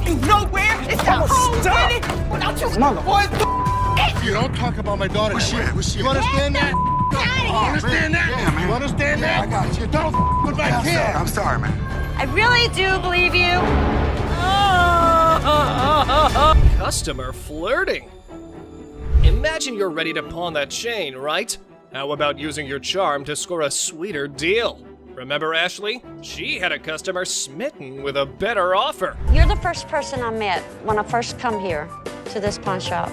fucking nowhere. It's the whole city. Without you, boy. You don't talk about my daughter. You understand that? You understand that? Yeah, man. You understand that? I got you. Don't with my kid. I'm sorry, man. I really do believe you. Customer flirting. Imagine you're ready to pawn that chain, right? How about using your charm to score a sweeter deal? Remember Ashley? She had a customer smitten with a better offer. You're the first person I met when I first come here to this pawn shop.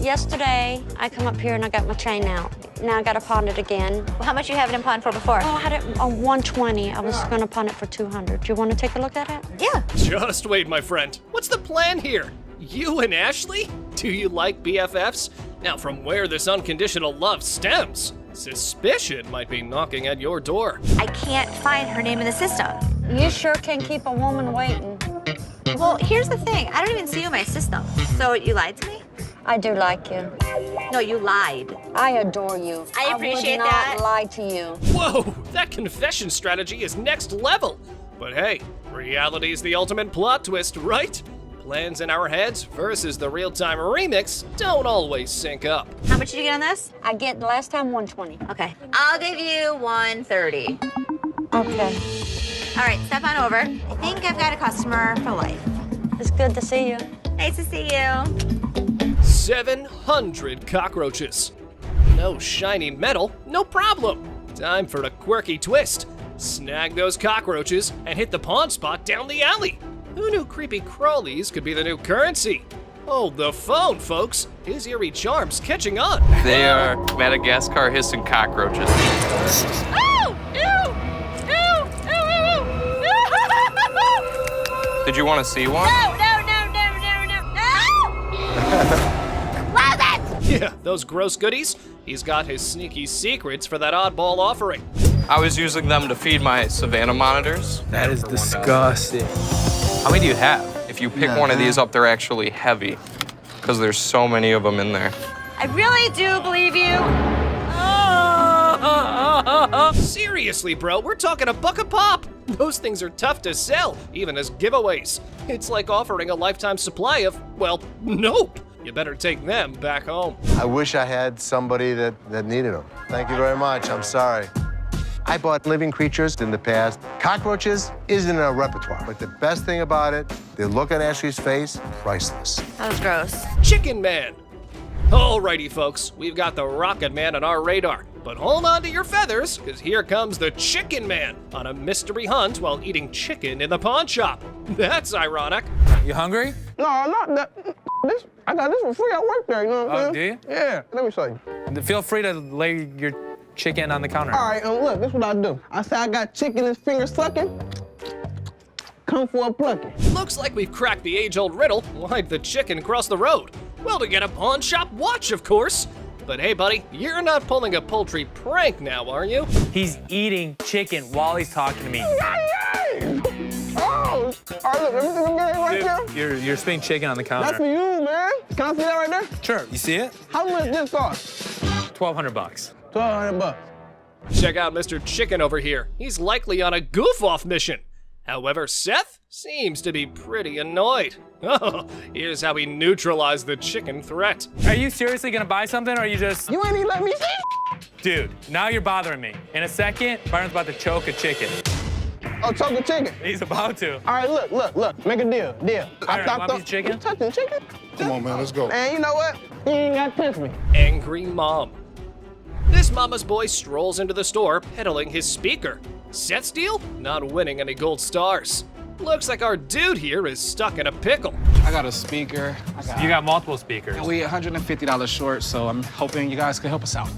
Yesterday, I come up here and I got my chain out. Now I gotta pawn it again. Well, how much you have it in pawn for before? Oh, I had it on 120. I was gonna pawn it for 200. Do you wanna take a look at it? Yeah. Just wait, my friend. What's the plan here? You and Ashley? Do you like BFFs? Now, from where this unconditional love stems, suspicion might be knocking at your door. I can't find her name in the system. You sure can keep a woman waiting. Well, here's the thing. I don't even see you in my system. So you lied to me? I do like you. No, you lied. I adore you. I appreciate would not that. lie to you. Whoa, that confession strategy is next level. But hey, reality's the ultimate plot twist, right? Plans in our heads versus the real-time remix don't always sync up. How much did you get on this? I get last time 120. Okay. I'll give you 130. Okay. All right, step on over. I think I've got a customer for life. It's good to see you. Nice to see you. 700 cockroaches. No shiny metal, no problem. Time for a quirky twist. Snag those cockroaches and hit the pawn spot down the alley. Who knew creepy crawlies could be the new currency? Hold the phone, folks. His eerie charm's catching on. They are Madagascar hissing cockroaches. Oh! Ew! Ew! Ew! Ew! Did you want to see one? No! Close it! Yeah, those gross goodies. He's got his sneaky secrets for that oddball offering. I was using them to feed my Savannah monitors. That is disgusting. How many do you have? If you pick one of these up, they're actually heavy because there's so many of them in there. I really do believe you. Seriously, bro, we're talking a buck a pop. Those things are tough to sell, even as giveaways. It's like offering a lifetime supply of, well, nope. You better take them back home. I wish I had somebody that needed them. Thank you very much. I'm sorry. I bought living creatures in the past. Cockroaches isn't in our repertoire, but the best thing about it, the look on Ashley's face, priceless. That was gross. Chicken Man. Alrighty, folks, we've got the Rocket Man on our radar. But hold on to your feathers, because here comes the Chicken Man on a mystery hunt while eating chicken in the pawn shop. That's ironic. You hungry? No, I'm not that. I got this for free. I work there, you know what I'm saying? Do you? Yeah, let me show you. Feel free to lay your chicken on the counter. All right, look, this is what I do. I say I got chicken and finger sucking. Come for a plucking. Looks like we've cracked the age-old riddle. Why'd the chicken cross the road? Well, to get a pawn shop watch, of course. But hey, buddy, you're not pulling a poultry prank now, are you? He's eating chicken while he's talking to me. Oh, all right, look, let me see them getting right there. You're spitting chicken on the counter. That's for you, man. Can I see that right there? Sure, you see it? How much this cost? $1,200. $1,200. Check out Mr. Chicken over here. He's likely on a goof-off mission. However, Seth seems to be pretty annoyed. Oh, here's how he neutralized the chicken threat. Are you seriously gonna buy something, or are you just... You ain't even let me see. Dude, now you're bothering me. In a second, Byron's about to choke a chicken. Oh, choke a chicken? He's about to. All right, look. Make a deal. Byron, want a piece of chicken? You touching chicken? Come on, man, let's go. Man, you know what? You ain't got to touch me. Angry mom. This mama's boy strolls into the store, peddling his speaker. Seth's deal? Not winning any gold stars. Looks like our dude here is stuck in a pickle. I got a speaker. You got multiple speakers. We $150 short, so I'm hoping you guys can help us out.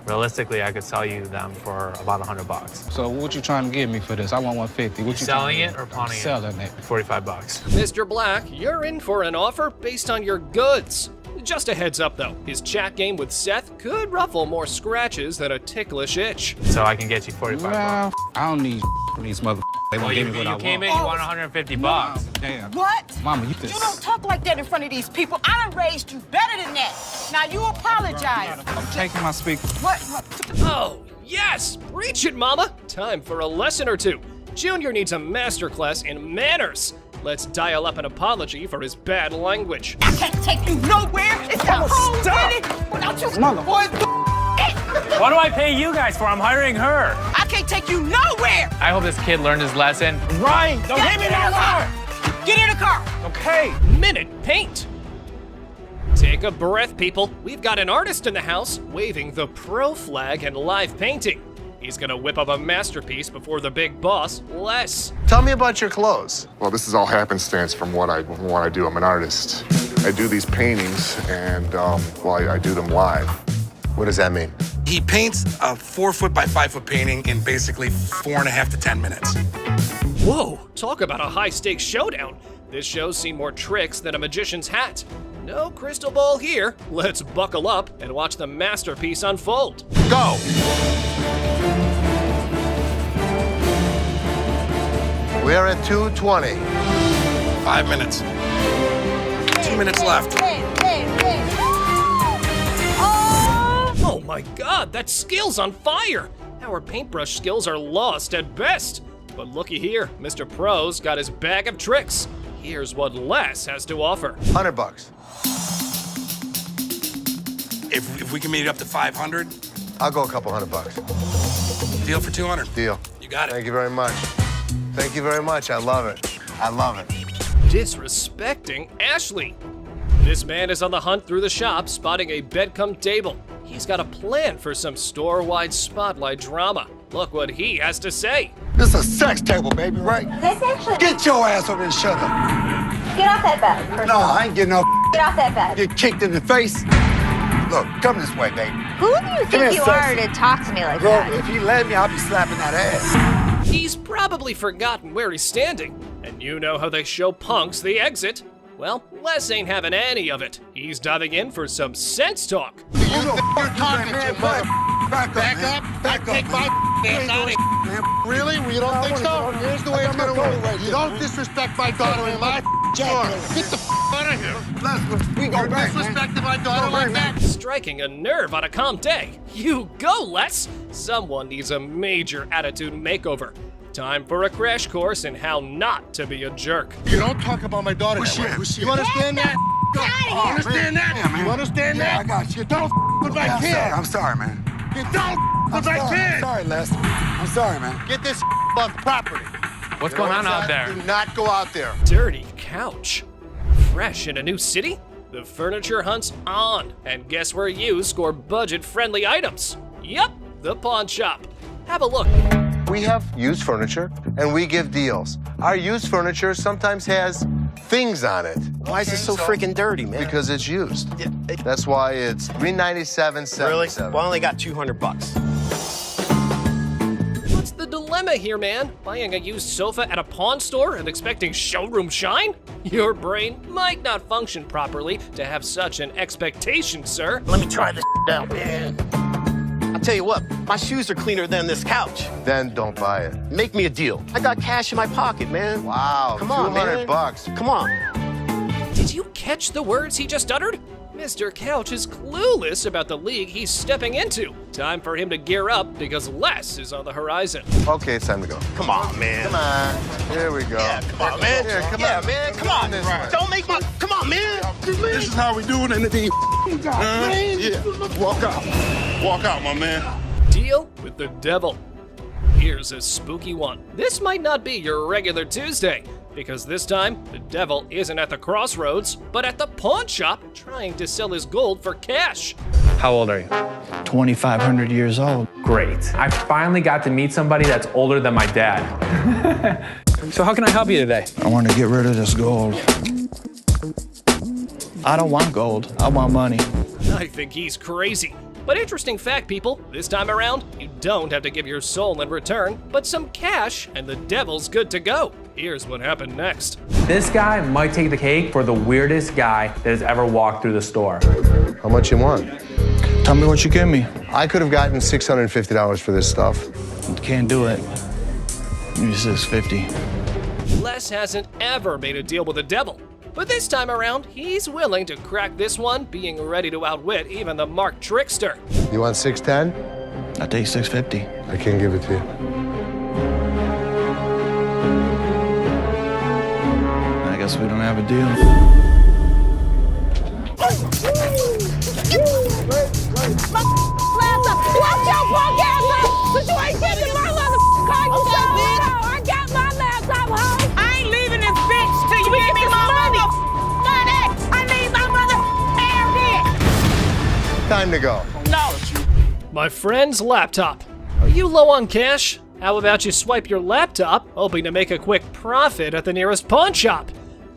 Realistically, I could sell you them for about $100. So what you trying to give me for this? I want 150. What you Selling it or pawning it? Selling it. $45. Mr. Black, you're in for an offer based on your goods. Just a heads up though, his chat game with Seth could ruffle more scratches than a ticklish itch. So I can get you $45. Well, I don't need from these mother. They won't give me what I want. You came in, you want $150. Damn. What? Mama, You don't talk like that in front of these people. I done raised you better than that. Now you apologize. I'm taking my speaker. What? Oh, yes! Preach it, mama! Time for a lesson or two. Junior needs a masterclass in manners. Let's dial up an apology for his bad language. I can't take you nowhere. It's the whole city without you boys. What do I pay you guys for? I'm hiring her. I can't take you nowhere. I hope this kid learned his lesson. Ryan, don't hit me no more. Get in the car. Okay. Minute paint. Take a breath, people. We've got an artist in the house waving the pro flag and live painting. He's gonna whip up a masterpiece before the big boss, Les. Tell me about your clothes. Well, this is all happenstance from what I do. I'm an artist. I do these paintings, and I do them live. What does that mean? He paints a 4-foot by 5-foot painting in basically 4.5 to 10 minutes. Whoa, talk about a high-stakes showdown. This show's seen more tricks than a magician's hat. No crystal ball here. Let's buckle up and watch the masterpiece unfold. Go! We're at 2:20. 5 minutes. 2 minutes left. Oh my god, that skill's on fire! Our paintbrush skills are lost at best. But looky here, Mr. Pro's got his bag of tricks. Here's what Les has to offer. $100. If we can meet it up to 500, I'll go a couple $100. deal for 200. Deal. You got it. Thank you very much. Thank you very much. I love it. I love it. Disrespecting Ashley. This man is on the hunt through the shop, spotting a bed-cum table. He's got a plan for some store-wide spotlight drama. Look what he has to say. This is a sex table, baby, right? This actually. Get your ass over and shut up. Get off that bed. First No, of all. I ain't getting no Get off that bed. get kicked in the face. Look, come this way, baby. Who do you here, think you are sexy. to talk to me like Bro, that? if he let me, I'll be slapping that ass. He's probably forgotten where he's standing. And you know how they show punks the exit. Well, Les ain't having any of it. He's diving in for some sense talk. You're talking to, mother. Back up. Take my ass out of here. Really? Well, you don't think so? Here's the way it's gonna work. You don't disrespect my daughter in my store. Get the out of here. You're disrespecting my daughter like that? Striking a nerve on a calm day. You go, Les! Someone needs a major attitude makeover. Time for a crash course in how not to be a jerk. You don't talk about my daughter that way. You understand that? You understand that? You understand that? I got you. Don't with my kid. I'm sorry, man. You don't with my kid. I'm sorry, Les. I'm sorry, man. Get this off the property. What's going on out there? Do not go out there. Dirty couch. Fresh in a new city? The furniture hunt's on. And guess where you score budget-friendly items? Yup, the pawn shop. Have a look. We have used furniture, and we give deals. Our used furniture sometimes has things on it. Why is it so freaking dirty, man? Because it's used. That's why it's $397.77. Really? Well, I only got $200. What's the dilemma here, man? Buying a used sofa at a pawn store and expecting showroom shine? Your brain might not function properly to have such an expectation, sir. Let me try this out, man. I'll tell you what, my shoes are cleaner than this couch. Then don't buy it. Make me a deal. I got cash in my pocket, man. Wow, Come on, man. $200. Come on. Did you catch the words he just uttered? Mr. Couch is clueless about the league he's stepping into. Time for him to gear up because Les is on the horizon. Okay, it's time to go. Come on, man. Come on. Here we go. Yeah, come on, man. Here, come yeah, on. man. Come on. Right. Don't make my. Come on, man. This is how we do it in the D. Yeah. Walk out. Walk out, my man. Deal with the devil. Here's a spooky one. This might not be your regular Tuesday, because this time, the devil isn't at the crossroads, but at the pawn shop trying to sell his gold for cash. How old are you? 2,500 years old. Great. I finally got to meet somebody that's older than my dad. So how can I help you today? I want to get rid of this gold. I don't want gold. I want money. I think he's crazy. But interesting fact, people, this time around, you don't have to give your soul in return, but some cash, and the devil's good to go. Here's what happened next. This guy might take the cake for the weirdest guy that has ever walked through the store. How much you want? Tell me what you give me. I could have gotten $650 for this stuff. Can't do it. Give me $650. Les hasn't ever made a deal with the devil. But this time around, he's willing to crack this one, being ready to outwit even the Mark Trickster. You want $610? I'll take $650. I can't give it to you. guess we don't have a deal. Watch your punk ass up, but you ain't taking my motherfucking car. You I got my laptop home. I ain't leaving this bitch till you give me my money. I need my motherfucking air. Time to go. No. My friend's laptop. Are you low on cash? How about you swipe your laptop, hoping to make a quick profit at the nearest pawn shop?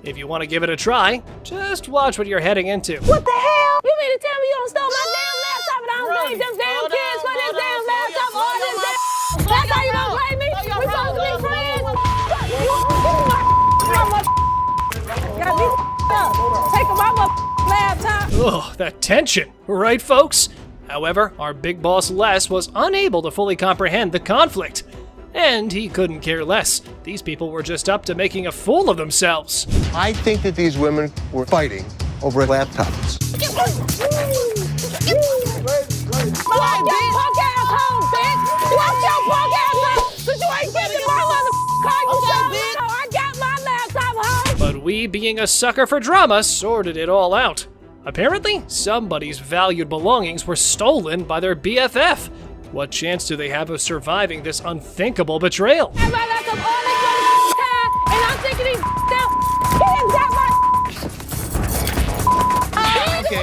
If you want to give it a try, just watch what you're heading into. What the hell? You mean to tell me you don't stole my damn laptop and I don't blame them damn kids for this damn laptop? All this damn. That's how you don't blame me? We supposed to be friends. Got me up. Taking my laptop. Ugh, that tension, right folks? However, our big boss Les was unable to fully comprehend the conflict. And he couldn't care less. These people were just up to making a fool of themselves. I think that these women were fighting over laptops. Watch your punk ass home, bitch. Watch your punk ass home. But you ain't getting my motherfucking car. You bitch. I got my laptop home. But we, being a sucker for drama, sorted it all out. Apparently, somebody's valued belongings were stolen by their BFF. What chance do they have of surviving this unthinkable betrayal? And I'm thinking these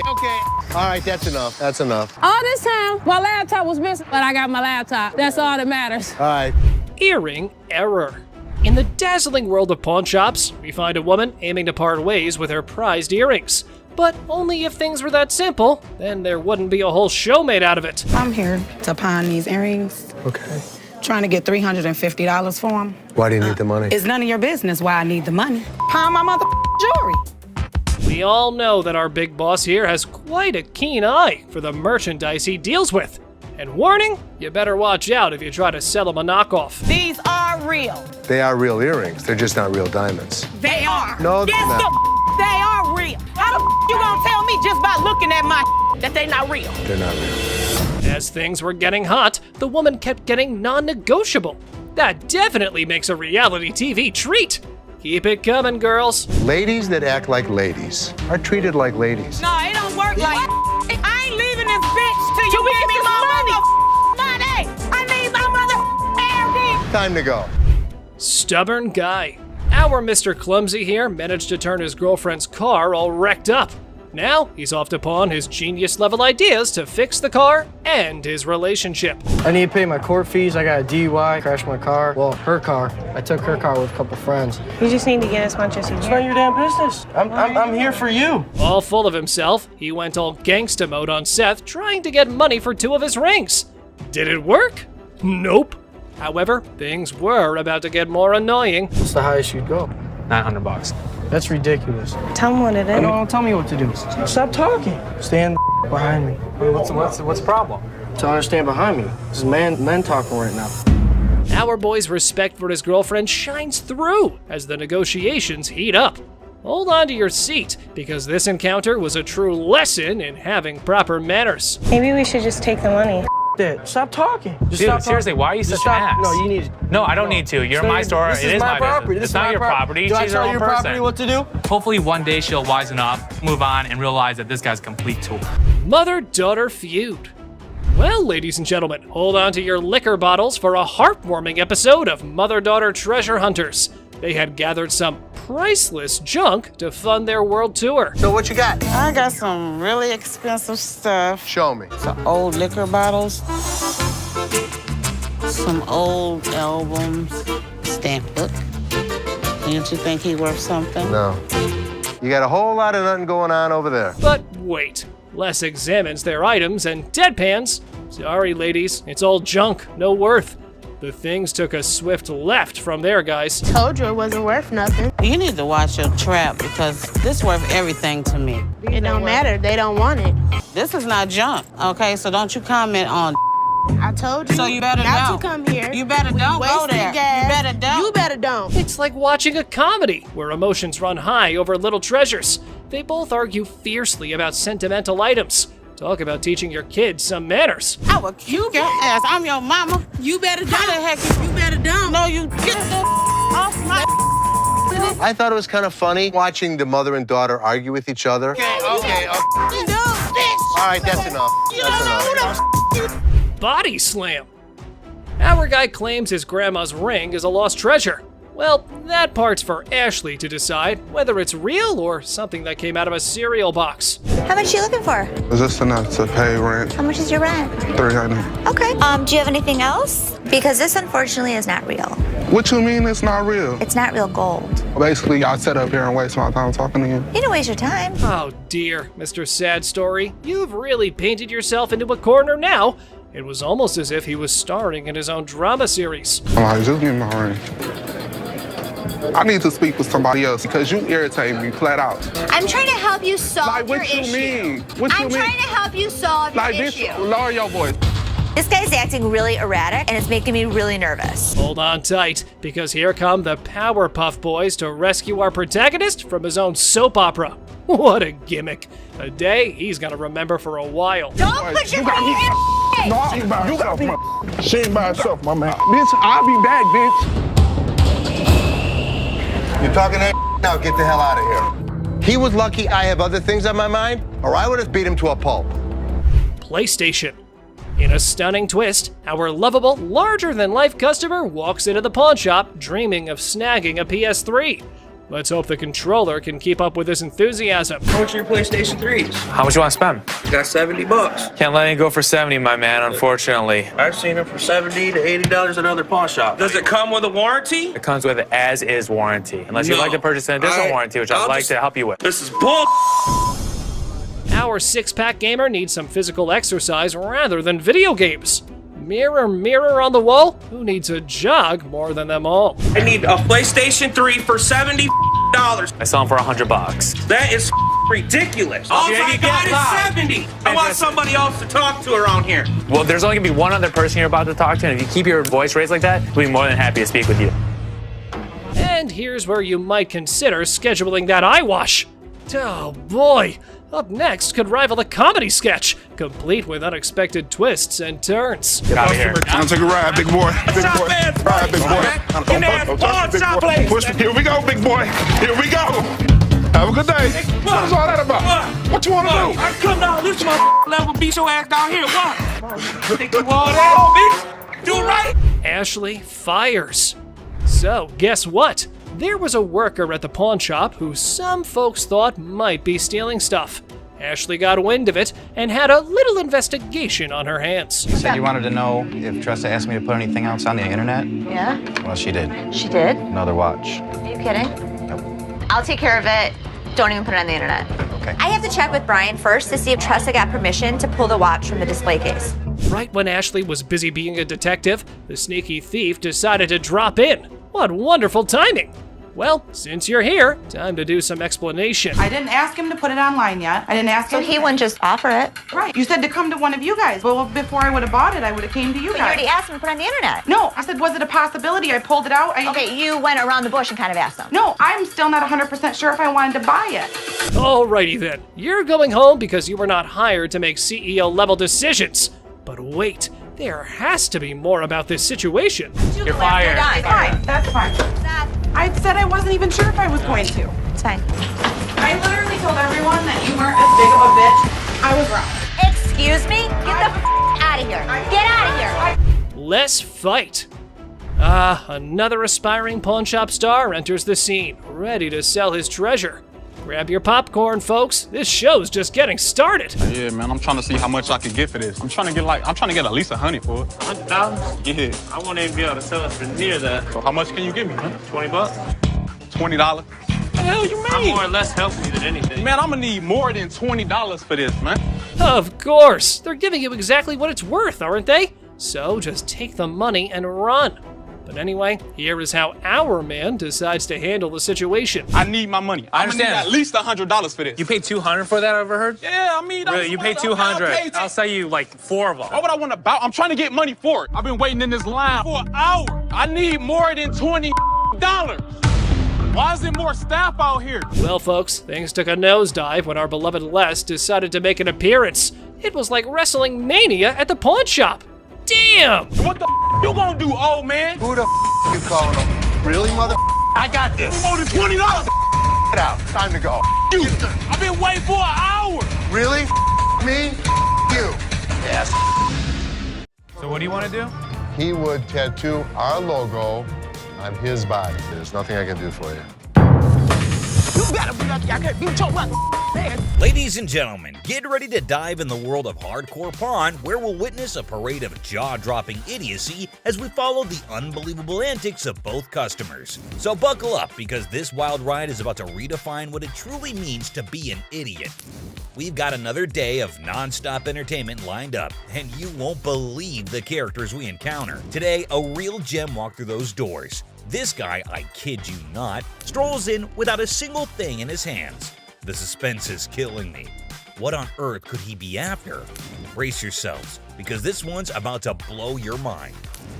Okay. All right, that's enough. That's enough. all this time, my laptop was missing, but I got my laptop. That's all that matters. All right. Earring error. In the dazzling world of pawn shops, we find a woman aiming to part ways with her prized earrings. But only if things were that simple, then there wouldn't be a whole show made out of it. I'm here to pawn these earrings. Okay. Trying to get $350 for them. Why do you need the money? It's none of your business why I need the money. Pawn my jewelry. We all know that our big boss here has quite a keen eye for the merchandise he deals with. And warning, you better watch out if you try to sell him a knockoff. These are real. They are real earrings. They're just not real diamonds. They are. No, they're not. They are real. How the you gonna tell me just by looking at my that they not real? They're not real. As things were getting hot, the woman kept getting non-negotiable. That definitely makes a reality TV treat. Keep it coming, girls. Ladies that act like ladies are treated like ladies. No, it don't work like I ain't leaving this bitch till you give me my money. I need my mother. Time to go. Stubborn guy. Our Mr. Clumsy here managed to turn his girlfriend's car all wrecked up. Now, he's off to pawn his genius-level ideas to fix the car and his relationship. I need to pay my court fees. I got a DUI, crashed my car. Well, her car. I took her car with a couple friends. You just need to get as much as you can. It's not your damn business. I'm here for you. All full of himself, he went all gangsta mode on Seth, trying to get money for 2 of his rings. Did it work? Nope. However, things were about to get more annoying. What's the highest you'd go? $900. That's ridiculous. Tell him what it is. No, don't tell me what to do. Stop talking. Stand behind me. What's the problem? Tell her to stand behind me. This is men talking right now. Our boy's respect for his girlfriend shines through as the negotiations heat up. Hold on to your seat, because this encounter was a true lesson in having proper manners. Maybe we should just take the money. That. Stop talking. Just Dude, stop seriously, talking. why are you Just such an stop. ass? No, you need. No, I don't need to. You're my store. This It is my property. business. It's not your property. Do I She's her tell own your person. property what to do? Hopefully one day she'll wisen up, move on, and realize that this guy's a complete tool. Mother-daughter feud. Well, ladies and gentlemen, hold on to your liquor bottles for a heartwarming episode of Mother-Daughter Treasure Hunters. They had gathered some priceless junk to fund their world tour. So what you got? I got some really expensive stuff. Show me. Some old liquor bottles, some old albums, stamp book. Didn't you think he worth something? No. You got a whole lot of nothing going on over there. But wait, Les examines their items and deadpans. Sorry, ladies, it's all junk, no worth. The things took a swift left from there, guys. Told you it wasn't worth nothing. You need to watch your trap because this worth everything to me. It don't matter. They don't want it. This is not junk, okay? So don't you comment on I told you. So you better not don't. To come here. You better don't go there. Gas. You better don't. You better don't. It's like watching a comedy where emotions run high over little treasures. They both argue fiercely about sentimental items. Talk about teaching your kids some manners. I will kick your ass. I'm your mama. You better don't. How the heck you better don't. No, you get the off my I thought it was kind of funny watching the mother and daughter argue with each other. Okay. All right, that's enough. That's enough. Body slam. Our guy claims his grandma's ring is a lost treasure. Well, that part's for Ashley to decide whether it's real or something that came out of a cereal box. How much are you looking for? Is this enough to pay rent? How much is your rent? $300. Okay. Do you have anything else? Because this, unfortunately, is not real. What you mean it's not real? It's not real gold. Basically, y'all sit up here and waste my time talking to you. You don't waste your time. Oh dear, Mr. Sad Story. You've really painted yourself into a corner now. It was almost as if he was starring in his own drama series. I'm like, just give me my ring. I need to speak with somebody else because you irritate me flat out. I'm trying to help you solve Like, what your you issue. mean? What you I'm mean? trying to help you solve Like your this, issue. lower your voice. This guy's acting really erratic, and it's making me really nervous. Hold on tight, because here come the Powerpuff Boys to rescue our protagonist from his own soap opera. What a gimmick. A day he's gonna remember for a while. Don't put your hand in No, she ain't by herself, man. She ain't by herself, my man. Bitch, I'll be back, bitch. You're talking that now, get the hell out of here. He was lucky I have other things on my mind, or I would have beat him to a pulp. PlayStation. In a stunning twist, our lovable, larger-than-life customer walks into the pawn shop dreaming of snagging a PS3. Let's hope the controller can keep up with his enthusiasm. How much are your PlayStation 3s? How much you want to spend? Got $70. Can't let it go for 70, my man, unfortunately. I've seen them for $70 to $80 at other pawn shops. Does it come with a warranty? It comes with an as-is warranty, unless you'd like to purchase an additional warranty, which I'd like to help you with. This is bull. Our six-pack gamer needs some physical exercise rather than video games. Mirror, mirror on the wall, who needs a jog more than them all? I need a PlayStation 3 for $70. I sell them for $100. That is ridiculous. All I got is $70. I want somebody else to talk to around here. Well, there's only gonna be one other person you're about to talk to, and if you keep your voice raised like that, we'll be more than happy to speak with you. And here's where you might consider scheduling that eye wash. Oh boy, up next could rival a comedy sketch, complete with unexpected twists and turns. Get out of here. I'll take a ride, big boy. Big boy. Ride, big boy. Push me. Here we go, big boy. Here we go. Have a good day. What's all that about? What you want to do? I come down this level, beat your ass down here. What? Think you all that, bitch? Do it right. Ashley fires. So, guess what? There was a worker at the pawn shop who some folks thought might be stealing stuff. Ashley got wind of it and had a little investigation on her hands. You said you wanted to know if Tressa asked me to put anything else on the internet? Yeah? Well, she did. She did? Another watch. Are you kidding? Nope. I'll take care of it. Don't even put it on the internet. Okay. I have to check with Brian first to see if Tressa got permission to pull the watch from the display case. Right when Ashley was busy being a detective, the sneaky thief decided to drop in. What wonderful timing! Well, since you're here, time to do some explanation. I didn't ask him to put it online yet. I didn't ask him. So he wouldn't just offer it? Right. You said to come to one of you guys. Well, before I would have bought it, I would have came to you But guys. you already asked him to put it on the internet. No, I said, was it a possibility? I pulled it out. Okay, you went around the bush and kind of asked him. No, I'm still not 100% sure if I wanted to buy it. Alrighty then, you're going home because you were not hired to make CEO-level decisions. But wait, there has to be more about this situation. You're fired. Fine, that's fine. I said I wasn't even sure if I was going to. It's fine. I literally told everyone that you weren't as big of a bitch. I was wrong. Excuse me? Get the out of here. Get out of here. Let's fight. Another aspiring pawn shop star enters the scene, ready to sell his treasure. Grab your popcorn, folks. This show's just getting started. Yeah, man, I'm trying to see how much I can get for this. I'm trying to get at least $100 for it. $100? Yeah. I won't even be able to sell it for near that. So how much can you give me, man? $20? $20? The hell you mean? I'm more or less helping you than anything. Man, I'm gonna need more than $20 for this, man. Of course. They're giving you exactly what it's worth, aren't they? So just take the money and run. But anyway, here is how our man decides to handle the situation. I need my money. I understand. Need at least $100 for this. You paid $200 for that, I've overheard? Yeah, I mean, really, you paid $200. I'll sell you like 4 of them. Why would I want to buy? I'm trying to get money for it. I've been waiting in this line for an hour. I need more than $20. Why is there more staff out here? Well, folks, things took a nosedive when our beloved Les decided to make an appearance. It was like wrestling mania at the pawn shop. Damn! What the you gonna do, old man? Who the you calling him? Really, mother? I got this. More than $20. Get out. Time to go. You. I've been waiting for an hour. Really? Me? You. Yes. So what do you want to do? He would tattoo our logo on his body. There's nothing I can do for you. You better be lucky I can't beat your butt, man. Ladies and gentlemen, get ready to dive in the world of hardcore pawn, where we'll witness a parade of jaw-dropping idiocy as we follow the unbelievable antics of both customers. So buckle up, because this wild ride is about to redefine what it truly means to be an idiot. We've got another day of non-stop entertainment lined up, and you won't believe the characters we encounter. Today, a real gem walked through those doors. This guy, I kid you not, strolls in without a single thing in his hands. The suspense is killing me. What on earth could he be after? Brace yourselves, because this one's about to blow your mind.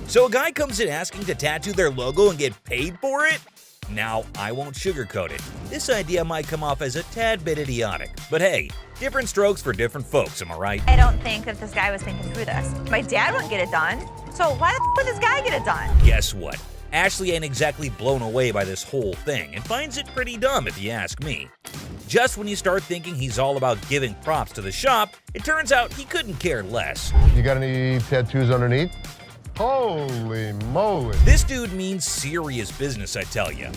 So a guy comes in asking to tattoo their logo and get paid for it? Now, I won't sugarcoat it. This idea might come off as a tad bit idiotic, but hey, different strokes for different folks, am I right? I don't think that this guy was thinking through this. My dad wouldn't get it done, so why the would this guy get it done? Guess what? Ashley ain't exactly blown away by this whole thing and finds it pretty dumb if you ask me. Just when you start thinking he's all about giving props to the shop, it turns out he couldn't care less. You got any tattoos underneath? Holy moly. This dude means serious business, I tell you.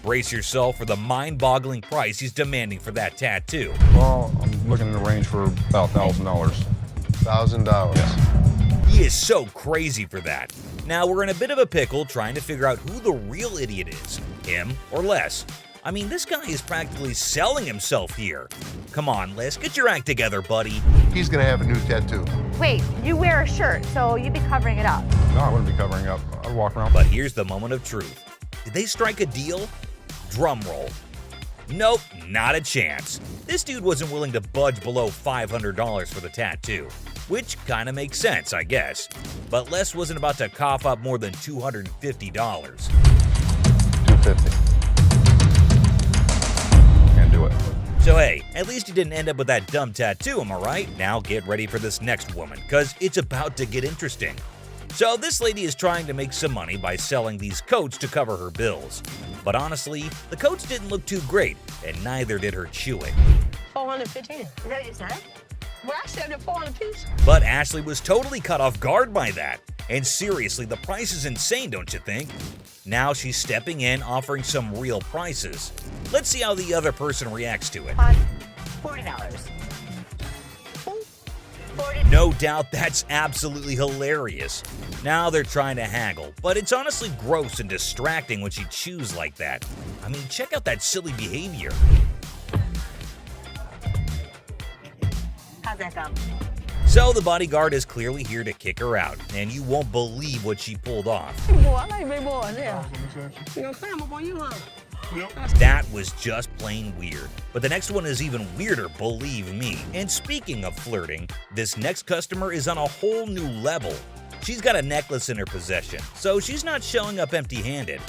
Brace yourself for the mind-boggling price he's demanding for that tattoo. Well, I'm looking in the range for about $1,000. $1,000. Yes. He is so crazy for that. Now we're in a bit of a pickle trying to figure out who the real idiot is, him or Les. I mean, this guy is practically selling himself here. Come on, Les, get your act together, buddy. He's gonna have a new tattoo. Wait, you wear a shirt, so you'd be covering it up. No, I wouldn't be covering up. I'd walk around. But here's the moment of truth. Did they strike a deal? Drum roll. Nope, not a chance. This dude wasn't willing to budge below $500 for the tattoo, which kind of makes sense, I guess. But Les wasn't about to cough up more than $250. $250. Can't do it. So hey, at least you didn't end up with that dumb tattoo, am I right? Now get ready for this next woman, cause it's about to get interesting. So this lady is trying to make some money by selling these coats to cover her bills. But honestly, the coats didn't look too great, and neither did her chewing. $415. Is that what you said? Well, I said it 400 piece. But Ashley was totally caught off guard by that. And seriously, the price is insane, don't you think? Now she's stepping in, offering some real prices. Let's see how the other person reacts to it. $40. No doubt that's absolutely hilarious. Now they're trying to haggle, but it's honestly gross and distracting when she chews like that. I mean, check out that silly behavior. How's that go? So the bodyguard is clearly here to kick her out, and you won't believe what she pulled off. Boy, I like big boys, yeah. You gonna climb up on you, huh? That was just plain weird. But the next one is even weirder, believe me. And speaking of flirting, this next customer is on a whole new level. She's got a necklace in her possession, so she's not showing up empty-handed.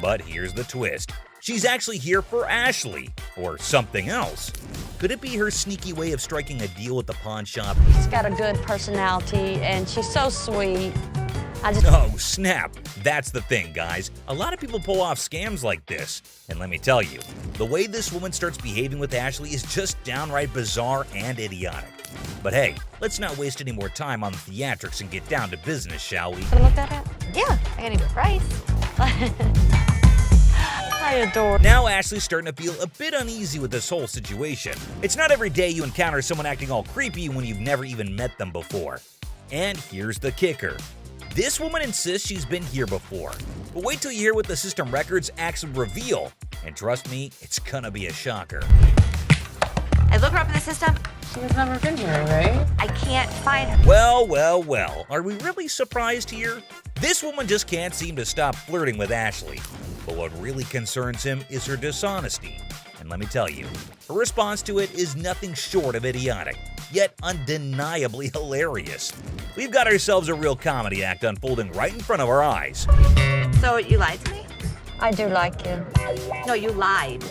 But here's the twist. She's actually here for Ashley, or something else. Could it be her sneaky way of striking a deal with the pawn shop? She's got a good personality, and she's so sweet. Oh, snap. That's the thing, guys. A lot of people pull off scams like this. And let me tell you, the way this woman starts behaving with Ashley is just downright bizarre and idiotic. But hey, let's not waste any more time on the theatrics and get down to business, shall we? Can I look that up? Yeah, I got a price. I adore. Now Ashley's starting to feel a bit uneasy with this whole situation. It's not every day you encounter someone acting all creepy when you've never even met them before. And here's the kicker. This woman insists she's been here before. But wait till you hear what the system records actually reveal. And trust me, it's gonna be a shocker. I look her up in the system. She's never been here, right? I can't find her. Well, well, well. Are we really surprised here? This woman just can't seem to stop flirting with Ashley. But what really concerns him is her dishonesty. And let me tell you, her response to it is nothing short of idiotic, yet undeniably hilarious. We've got ourselves a real comedy act unfolding right in front of our eyes. So you lied to me? I do like you. No, you lied.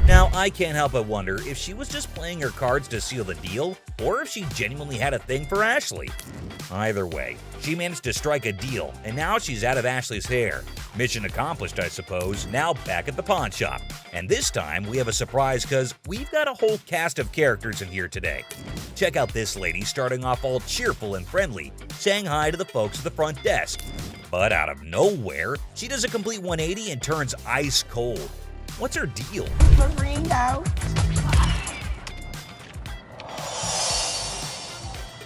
Now, I can't help but wonder if she was just playing her cards to seal the deal, or if she genuinely had a thing for Ashley. Either way, she managed to strike a deal, and now she's out of Ashley's hair. Mission accomplished, I suppose, now back at the pawn shop. And this time, we have a surprise because we've got a whole cast of characters in here today. Check out this lady starting off all cheerful and friendly, saying hi to the folks at the front desk. But out of nowhere, she does a complete 180 and turns ice cold. What's her deal? Ringo.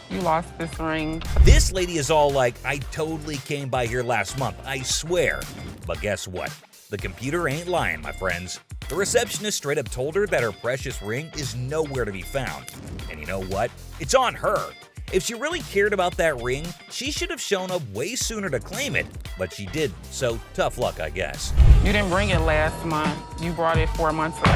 You lost this ring. This lady is all like, I totally came by here last month, I swear. But guess what? The computer ain't lying, my friends. The receptionist straight up told her that her precious ring is nowhere to be found. And you know what? It's on her. If she really cared about that ring, she should have shown up way sooner to claim it, but she didn't, so tough luck, I guess. You didn't bring it last month. You brought it 4 months ago.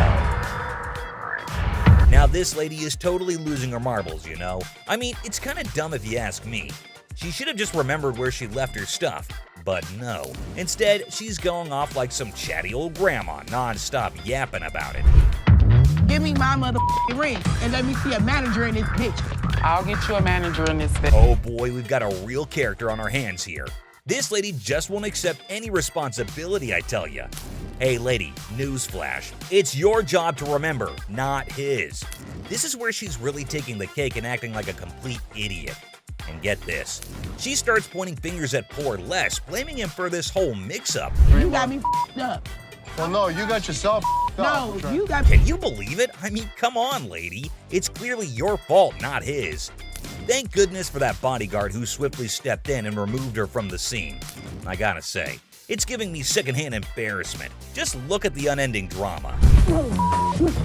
Now this lady is totally losing her marbles, you know? I mean, it's kind of dumb if you ask me. She should have just remembered where she left her stuff, but no. Instead, she's going off like some chatty old grandma, non-stop yapping about it. Give me my motherfucking ring and let me see a manager in this bitch. I'll get you a manager in this bitch. Oh boy, we've got a real character on our hands here. This lady just won't accept any responsibility, I tell ya. Hey lady, newsflash. It's your job to remember, not his. This is where she's really taking the cake and acting like a complete idiot. And get this, she starts pointing fingers at poor Les, blaming him for this whole mix-up. You got me up. Well, no, you got yourself up. No, you got. Can you believe it? I mean, come on, lady. It's clearly your fault, not his. Thank goodness for that bodyguard who swiftly stepped in and removed her from the scene. I gotta say, it's giving me secondhand embarrassment. Just look at the unending drama.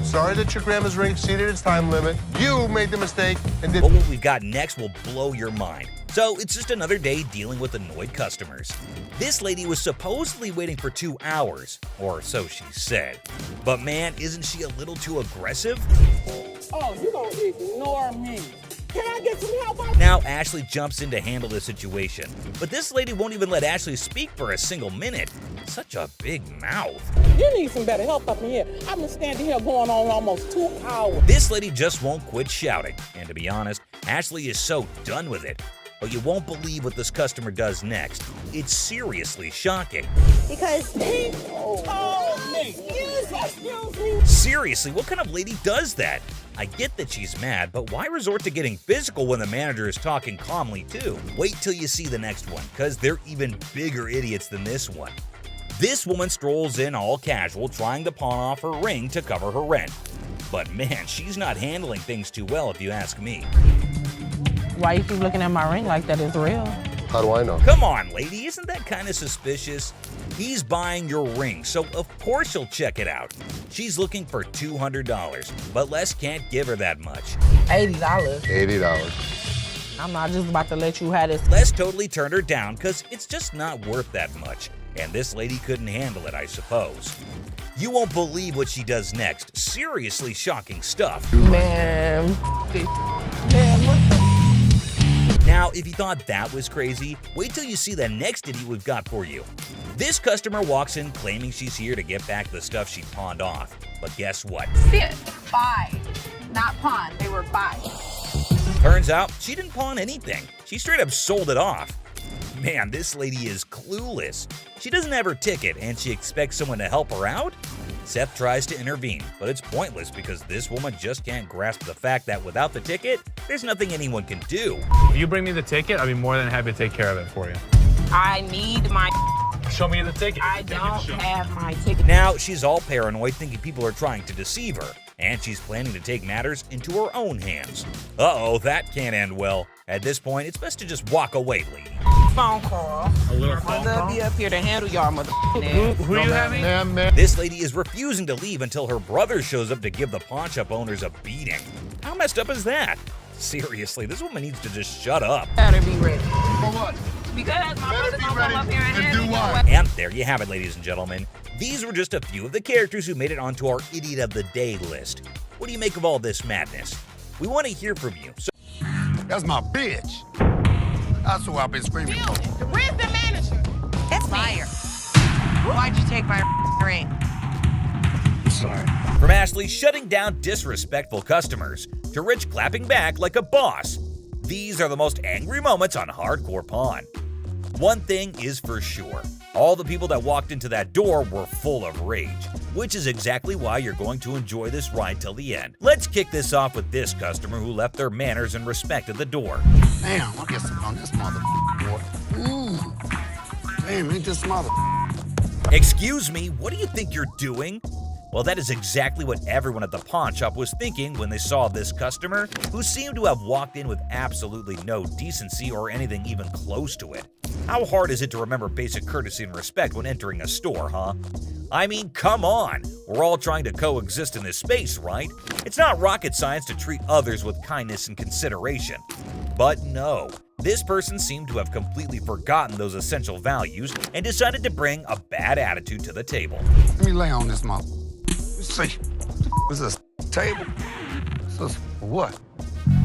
Sorry that your grandma's ring exceeded its time limit. You made the mistake and did. But what we've got next will blow your mind. So it's just another day dealing with annoyed customers. This lady was supposedly waiting for 2 hours, or so she said. But man, isn't she a little too aggressive? Oh, you gonna ignore me. Can I get some help? Now Ashley jumps in to handle the situation, but this lady won't even let Ashley speak for a single minute. Such a big mouth. You need some better help up in here. I've been standing here going on almost 2 hours. This lady just won't quit shouting, and to be honest, Ashley is so done with it. But you won't believe what this customer does next. It's seriously shocking. Because he told me. Excuse me. Seriously, what kind of lady does that? I get that she's mad, but why resort to getting physical when the manager is talking calmly too? Wait till you see the next one, because they're even bigger idiots than this one. This woman strolls in all casual, trying to pawn off her ring to cover her rent. But man, she's not handling things too well if you ask me. Why you keep looking at my ring like that is real? How do I know? Come on, lady, isn't that kind of suspicious? He's buying your ring, so of course she'll check it out. She's looking for $200, but Les can't give her that much. $80. $80. I'm not just about to let you have this. Les totally turned her down because it's just not worth that much. And this lady couldn't handle it, I suppose. You won't believe what she does next. Seriously shocking stuff. Man, what the? Now, if you thought that was crazy, wait till you see the next idiot we've got for you. This customer walks in claiming she's here to get back the stuff she pawned off. But guess what? Sit. Buy. Not pawn. They were buy. Turns out she didn't pawn anything. She straight up sold it off. Man, this lady is clueless. She doesn't have her ticket and she expects someone to help her out? Seth tries to intervene, but it's pointless because this woman just can't grasp the fact that without the ticket, there's nothing anyone can do. If you bring me the ticket, I'll be more than happy to take care of it for you. I need my. Show me the ticket. I don't have my ticket. Now she's all paranoid, thinking people are trying to deceive her, and she's planning to take matters into her own hands. Uh-oh, that can't end well. At this point, it's best to just walk away, lady. Phone call. A little phone call? Be up here to handle y'all, Who you having? Ma'am. This lady is refusing to leave until her brother shows up to give the pawn shop owners a beating. How messed up is that? Seriously, this woman needs to just shut up. Better be ready. For what? Because my brother's gonna ready come up here and to handle do you. what? And there you have it, ladies and gentlemen. These were just a few of the characters who made it onto our Idiot of the Day list. What do you make of all this madness? We want to hear from you. So That's my bitch. That's who I've been screaming for. Where's the manager? It's liar. Why'd you take my ring? I'm sorry. From Ashley shutting down disrespectful customers to Rich clapping back like a boss, these are the most angry moments on Hardcore Pawn. One thing is for sure, all the people that walked into that door were full of rage, which is exactly why you're going to enjoy this ride till the end. Let's kick this off with this customer who left their manners and respect at the door. Damn, I'll get some on this motherfucker. Damn, ain't this mother. Excuse me, what do you think you're doing? Well, that is exactly what everyone at the pawn shop was thinking when they saw this customer, who seemed to have walked in with absolutely no decency or anything even close to it. How hard is it to remember basic courtesy and respect when entering a store, huh? I mean, come on! We're all trying to coexist in this space, right? It's not rocket science to treat others with kindness and consideration. But no, this person seemed to have completely forgotten those essential values and decided to bring a bad attitude to the table. Let me lay on this mother. Let's see. Is this a table? This is what?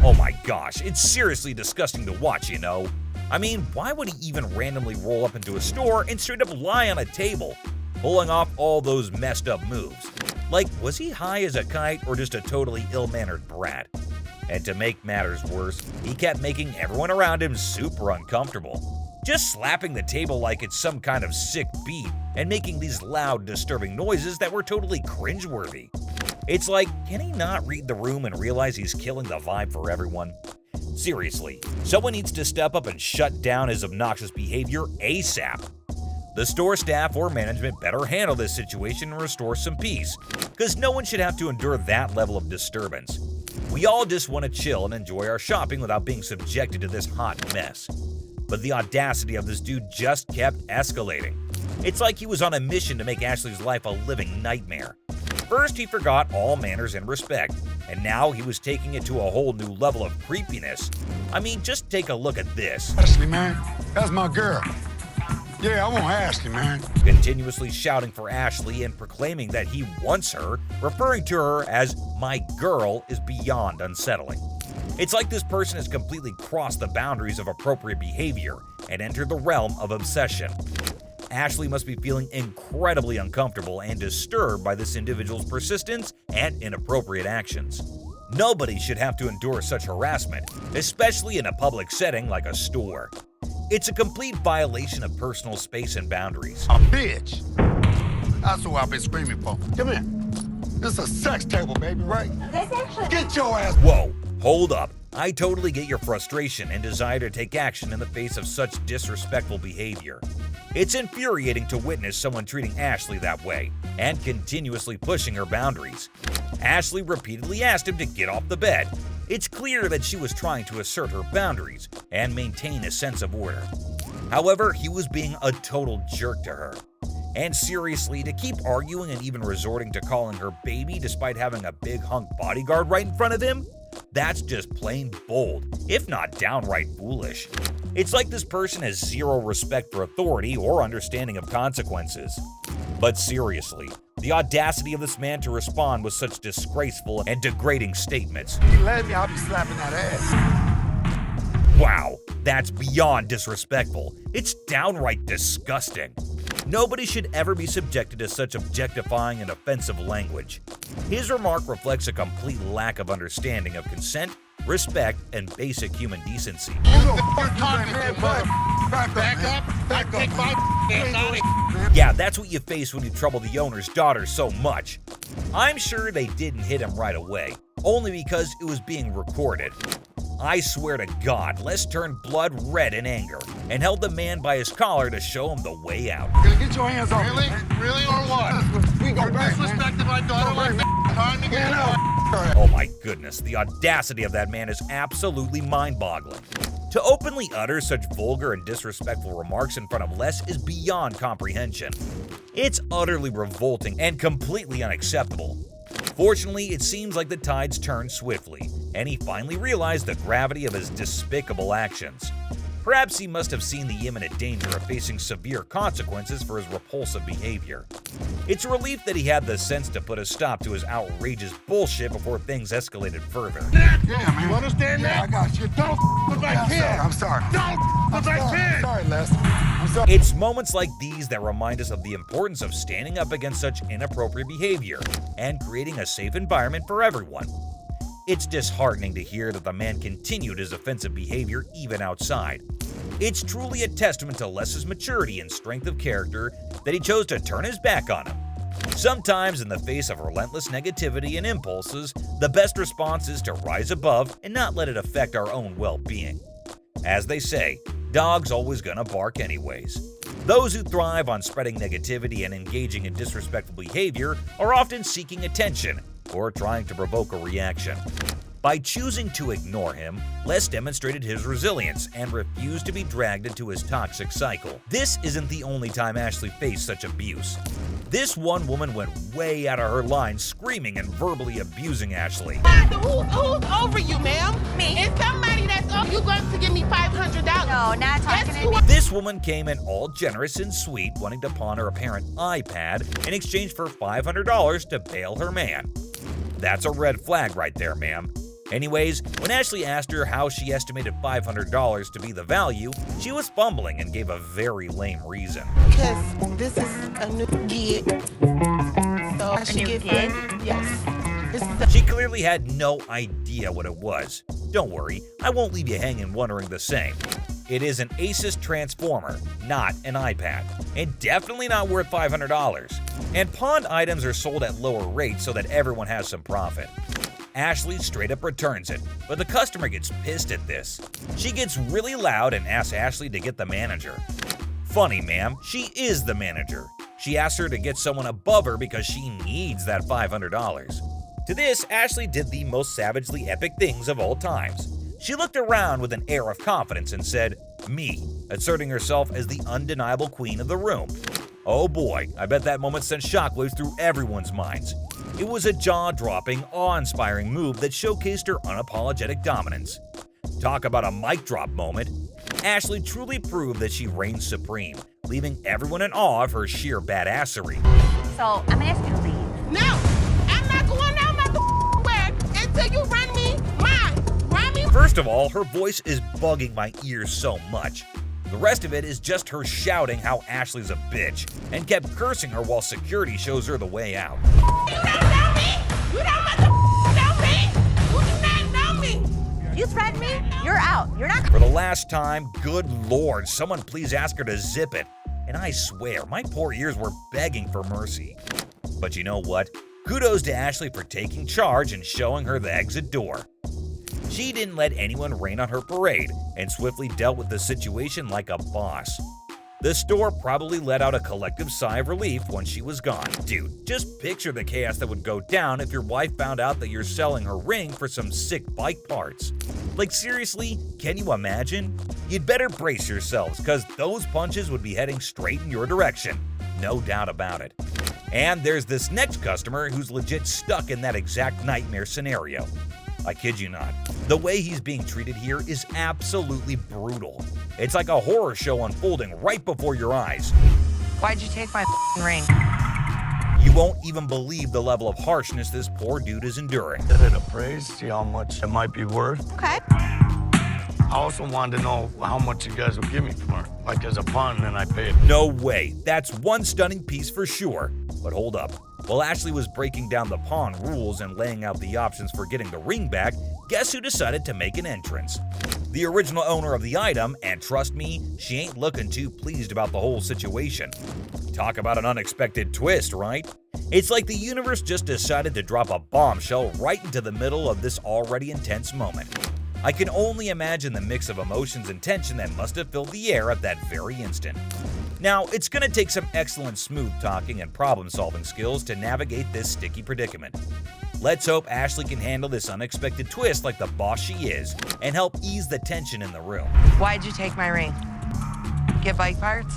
Oh my gosh, it's seriously disgusting to watch, you know? I mean, why would he even randomly roll up into a store and straight up lie on a table, pulling off all those messed up moves? Like, was he high as a kite or just a totally ill-mannered brat? And to make matters worse, he kept making everyone around him super uncomfortable. Just slapping the table like it's some kind of sick beat and making these loud, disturbing noises that were totally cringeworthy. It's like, can he not read the room and realize he's killing the vibe for everyone? Seriously, someone needs to step up and shut down his obnoxious behavior ASAP. The store staff or management better handle this situation and restore some peace, because no one should have to endure that level of disturbance. We all just want to chill and enjoy our shopping without being subjected to this hot mess. But the audacity of this dude just kept escalating. It's like he was on a mission to make Ashley's life a living nightmare. First, he forgot all manners and respect, and now he was taking it to a whole new level of creepiness. I mean, just take a look at this. Ashley, man, that's my girl. Yeah, I want Ashley, man. Continuously shouting for Ashley and proclaiming that he wants her, referring to her as my girl, is beyond unsettling. It's like this person has completely crossed the boundaries of appropriate behavior and entered the realm of obsession. Ashley must be feeling incredibly uncomfortable and disturbed by this individual's persistence and inappropriate actions. Nobody should have to endure such harassment, especially in a public setting like a store. It's a complete violation of personal space and boundaries. A bitch. That's what I've been screaming for. Come here. This is a sex table, baby, right? Get your ass. Whoa, hold up. I totally get your frustration and desire to take action in the face of such disrespectful behavior. It's infuriating to witness someone treating Ashley that way and continuously pushing her boundaries. Ashley repeatedly asked him to get off the bed. It's clear that she was trying to assert her boundaries and maintain a sense of order. However, he was being a total jerk to her. And seriously, to keep arguing and even resorting to calling her baby despite having a big hunk bodyguard right in front of him? That's just plain bold, if not downright foolish. It's like this person has zero respect for authority or understanding of consequences. But seriously, the audacity of this man to respond with such disgraceful and degrading statements. You let me, I'll be slapping that ass. Wow, that's beyond disrespectful. It's downright disgusting. Nobody should ever be subjected to such objectifying and offensive language. His remark reflects a complete lack of understanding of consent, respect, and basic human decency. Yeah, that's what you face when you trouble the owner's daughter so much. I'm sure they didn't hit him right away, only because it was being recorded. I swear to God, Les turned blood red in anger and held the man by his collar to show him the way out. Get your hands off me. Really or what? We go back, disrespecting my daughter like time to get out. Oh my goodness, the audacity of that man is absolutely mind-boggling. To openly utter such vulgar and disrespectful remarks in front of Les is beyond comprehension. It's utterly revolting and completely unacceptable. Fortunately, it seems like the tides turned swiftly, and he finally realized the gravity of his despicable actions. Perhaps he must have seen the imminent danger of facing severe consequences for his repulsive behavior. It's a relief that he had the sense to put a stop to his outrageous bullshit before things escalated further. Yeah, man. You understand that? I got you. Don't with my kid. I'm sorry. Don't because I can. Sorry, Les. I'm sorry. It's moments like these that remind us of the importance of standing up against such inappropriate behavior and creating a safe environment for everyone. It's disheartening to hear that the man continued his offensive behavior even outside. It's truly a testament to Les's maturity and strength of character that he chose to turn his back on him. Sometimes, in the face of relentless negativity and impulses, the best response is to rise above and not let it affect our own well-being. As they say, dogs always gonna bark anyways. Those who thrive on spreading negativity and engaging in disrespectful behavior are often seeking attention or trying to provoke a reaction. By choosing to ignore him, Les demonstrated his resilience and refused to be dragged into his toxic cycle. This isn't the only time Ashley faced such abuse. This one woman went way out of her line, screaming and verbally abusing Ashley. Who's over you, ma'am? Me. It's somebody that's over you going to give me $500. No, not talking to me. This woman came in all generous and sweet, wanting to pawn her apparent iPad in exchange for $500 to bail her man. That's a red flag right there, ma'am. Anyways, when Ashley asked her how she estimated $500 to be the value, she was fumbling and gave a very lame reason. Because this is a new gig. So I should get gig? Yes. She clearly had no idea what it was. Don't worry, I won't leave you hanging wondering the same. It is an Asus transformer, not an iPad, and definitely not worth $500. And pawned items are sold at lower rates so that everyone has some profit. Ashley straight up returns it, but the customer gets pissed at this. She gets really loud and asks Ashley to get the manager. Funny, ma'am, she is the manager. She asked her to get someone above her because she needs that $500. To this, Ashley did the most savagely epic things of all times. She looked around with an air of confidence and said, "Me," asserting herself as the undeniable queen of the room. Oh boy, I bet that moment sent shockwaves through everyone's minds. It was a jaw-dropping, awe-inspiring move that showcased her unapologetic dominance. Talk about a mic drop moment. Ashley truly proved that she reigns supreme, leaving everyone in awe of her sheer badassery. So, I'm gonna ask you to leave. No, I'm not going out my word until you run me mine. Run me. First of all, her voice is bugging my ears so much. The rest of it is just her shouting how Ashley's a bitch and kept cursing her while security shows her the way out. You don't know me. You don't know me. You do not know me. You threaten me? You're out. You're not. For the last time, good lord, someone please ask her to zip it. And I swear, my poor ears were begging for mercy. But you know what? Kudos to Ashley for taking charge and showing her the exit door. She didn't let anyone rain on her parade and swiftly dealt with the situation like a boss. The store probably let out a collective sigh of relief when she was gone. Dude, just picture the chaos that would go down if your wife found out that you're selling her ring for some sick bike parts. Like seriously, can you imagine? You'd better brace yourselves, cause those punches would be heading straight in your direction. No doubt about it. And there's this next customer who's legit stuck in that exact nightmare scenario. I kid you not. The way he's being treated here is absolutely brutal. It's like a horror show unfolding right before your eyes. Why'd you take my ring? You won't even believe the level of harshness this poor dude is enduring. Did it appraise, see how much it might be worth. Okay. I also wanted to know how much you guys would give me for it. Like as a pawn, then I pay it. No way. That's one stunning piece for sure. But hold up. While Ashley was breaking down the pawn rules and laying out the options for getting the ring back, guess who decided to make an entrance? The original owner of the item, and trust me, she ain't looking too pleased about the whole situation. Talk about an unexpected twist, right? It's like the universe just decided to drop a bombshell right into the middle of this already intense moment. I can only imagine the mix of emotions and tension that must have filled the air at that very instant. Now, it's gonna take some excellent smooth talking and problem-solving skills to navigate this sticky predicament. Let's hope Ashley can handle this unexpected twist like the boss she is and help ease the tension in the room. Why'd you take my ring? Get bike parts?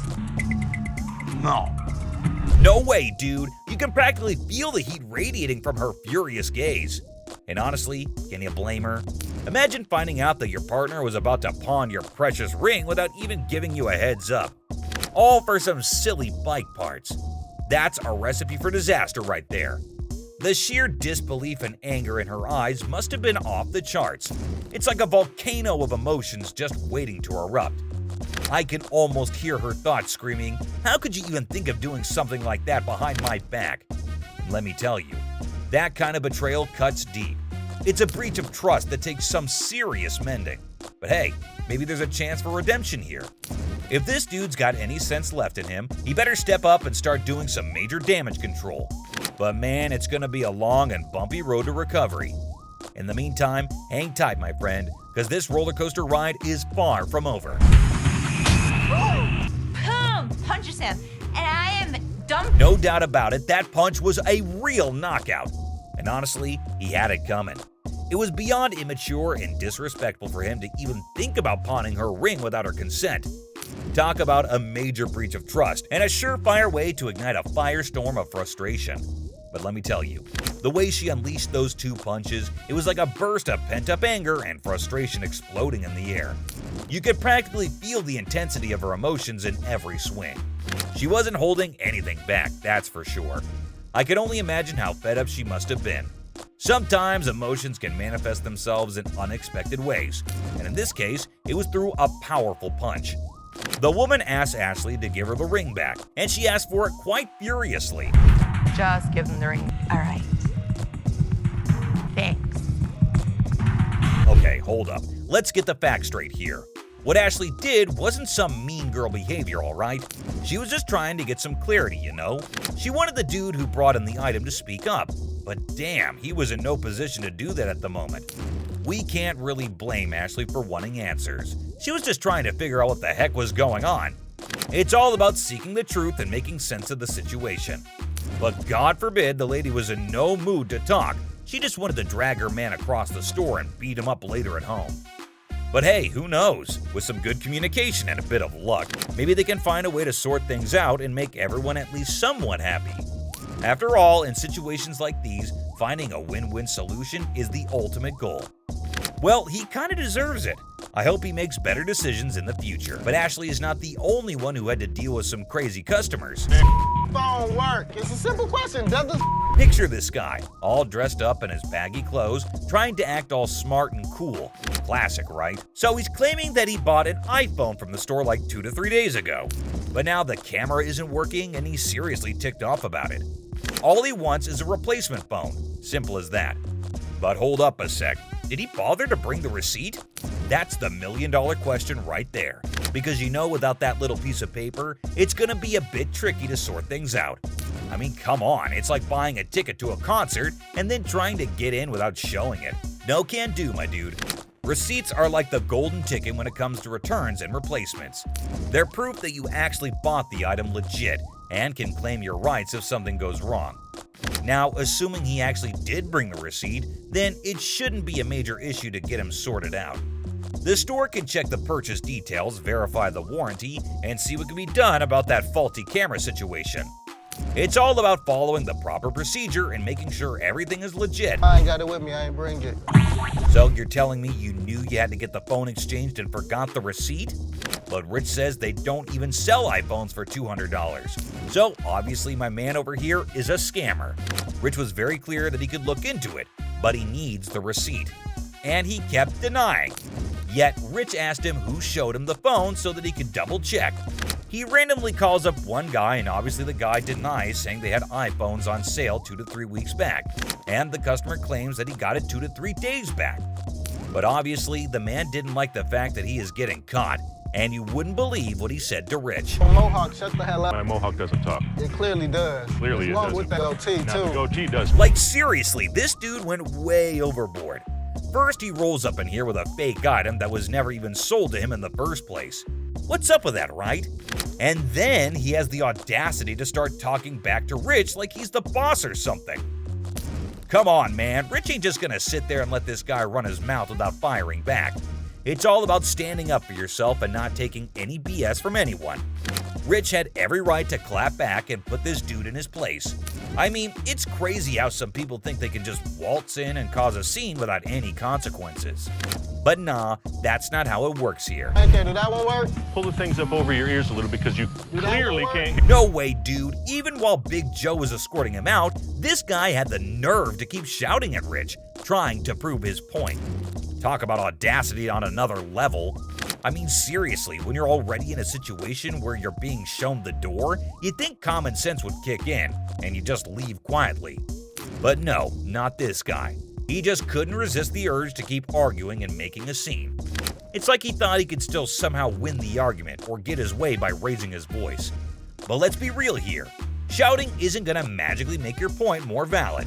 No. No way, dude. You can practically feel the heat radiating from her furious gaze. And honestly, can you blame her? Imagine finding out that your partner was about to pawn your precious ring without even giving you a heads up. All for some silly bike parts. That's a recipe for disaster right there. The sheer disbelief and anger in her eyes must have been off the charts. It's like a volcano of emotions just waiting to erupt. I can almost hear her thoughts screaming, "How could you even think of doing something like that behind my back?" And let me tell you, that kind of betrayal cuts deep. It's a breach of trust that takes some serious mending. But hey, maybe there's a chance for redemption here. If this dude's got any sense left in him, he better step up and start doing some major damage control. But man, it's gonna be a long and bumpy road to recovery. In the meantime, hang tight, my friend, because this roller coaster ride is far from over. Boom! Punches him, and I am dumb. No doubt about it, that punch was a real knockout. And honestly, he had it coming. It was beyond immature and disrespectful for him to even think about pawning her ring without her consent. Talk about a major breach of trust and a surefire way to ignite a firestorm of frustration. But let me tell you, the way she unleashed those two punches, it was like a burst of pent-up anger and frustration exploding in the air. You could practically feel the intensity of her emotions in every swing. She wasn't holding anything back, that's for sure. I can only imagine how fed up she must have been. Sometimes emotions can manifest themselves in unexpected ways, and in this case, it was through a powerful punch. The woman asked Ashley to give her the ring back, and she asked for it quite furiously. Just give them the ring. All right. Thanks. Okay, hold up. Let's get the facts straight here. What Ashley did wasn't some mean girl behavior, alright? She was just trying to get some clarity, you know? She wanted the dude who brought in the item to speak up, but damn, he was in no position to do that at the moment. We can't really blame Ashley for wanting answers. She was just trying to figure out what the heck was going on. It's all about seeking the truth and making sense of the situation. But God forbid the lady was in no mood to talk. She just wanted to drag her man across the store and beat him up later at home. But hey, who knows? With some good communication and a bit of luck, maybe they can find a way to sort things out and make everyone at least somewhat happy. After all, in situations like these, finding a win-win solution is the ultimate goal. Well, he kinda deserves it. I hope he makes better decisions in the future. But Ashley is not the only one who had to deal with some crazy customers. Phone work. It's a simple question. Does the Picture this guy, all dressed up in his baggy clothes, trying to act all smart and cool. Classic, right? So he's claiming that he bought an iPhone from the store like 2 to 3 days ago. But now the camera isn't working and he's seriously ticked off about it. All he wants is a replacement phone. Simple as that. But hold up a sec. Did he bother to bring the receipt? That's the million-dollar question right there. Because you know, without that little piece of paper, it's gonna be a bit tricky to sort things out. I mean, come on, it's like buying a ticket to a concert and then trying to get in without showing it. No can do, my dude. Receipts are like the golden ticket when it comes to returns and replacements. They're proof that you actually bought the item legit and can claim your rights if something goes wrong. Now, assuming he actually did bring the receipt, then it shouldn't be a major issue to get him sorted out. The store can check the purchase details, verify the warranty, and see what can be done about that faulty camera situation. It's all about following the proper procedure and making sure everything is legit. I ain't got it with me. I ain't bring it. So you're telling me you knew you had to get the phone exchanged and forgot the receipt? But Rich says they don't even sell iPhones for $200. So obviously my man over here is a scammer. Rich was very clear that he could look into it, but he needs the receipt. And he kept denying. Yet Rich asked him who showed him the phone so that he could double check. He randomly calls up one guy and obviously the guy denies, saying they had iPhones on sale 2 to 3 weeks back. And the customer claims that he got it 2 to 3 days back. But obviously the man didn't like the fact that he is getting caught. And you wouldn't believe what he said to Rich. Mohawk, shut the hell up. My Mohawk doesn't talk. It clearly does. Clearly it Along doesn't. with that goatee, Now, too. the goatee does. Like seriously, this dude went way overboard. First, he rolls up in here with a fake item that was never even sold to him in the first place. What's up with that, right? And then he has the audacity to start talking back to Rich like he's the boss or something. Come on, man. Rich ain't just gonna sit there and let this guy run his mouth without firing back. It's all about standing up for yourself and not taking any BS from anyone. Rich had every right to clap back and put this dude in his place. I mean, it's crazy how some people think they can just waltz in and cause a scene without any consequences. But nah, that's not how it works here. Okay, did that one work? Pull the things up over your ears a little because you Did that clearly one can't. work? No way, dude. Even while Big Joe was escorting him out, this guy had the nerve to keep shouting at Rich, trying to prove his point. Talk about audacity on another level. I mean, seriously, when you're already in a situation where you're being shown the door, you'd think common sense would kick in, and you just leave quietly. But no, not this guy. He just couldn't resist the urge to keep arguing and making a scene. It's like he thought he could still somehow win the argument or get his way by raising his voice. But let's be real here. Shouting isn't gonna magically make your point more valid.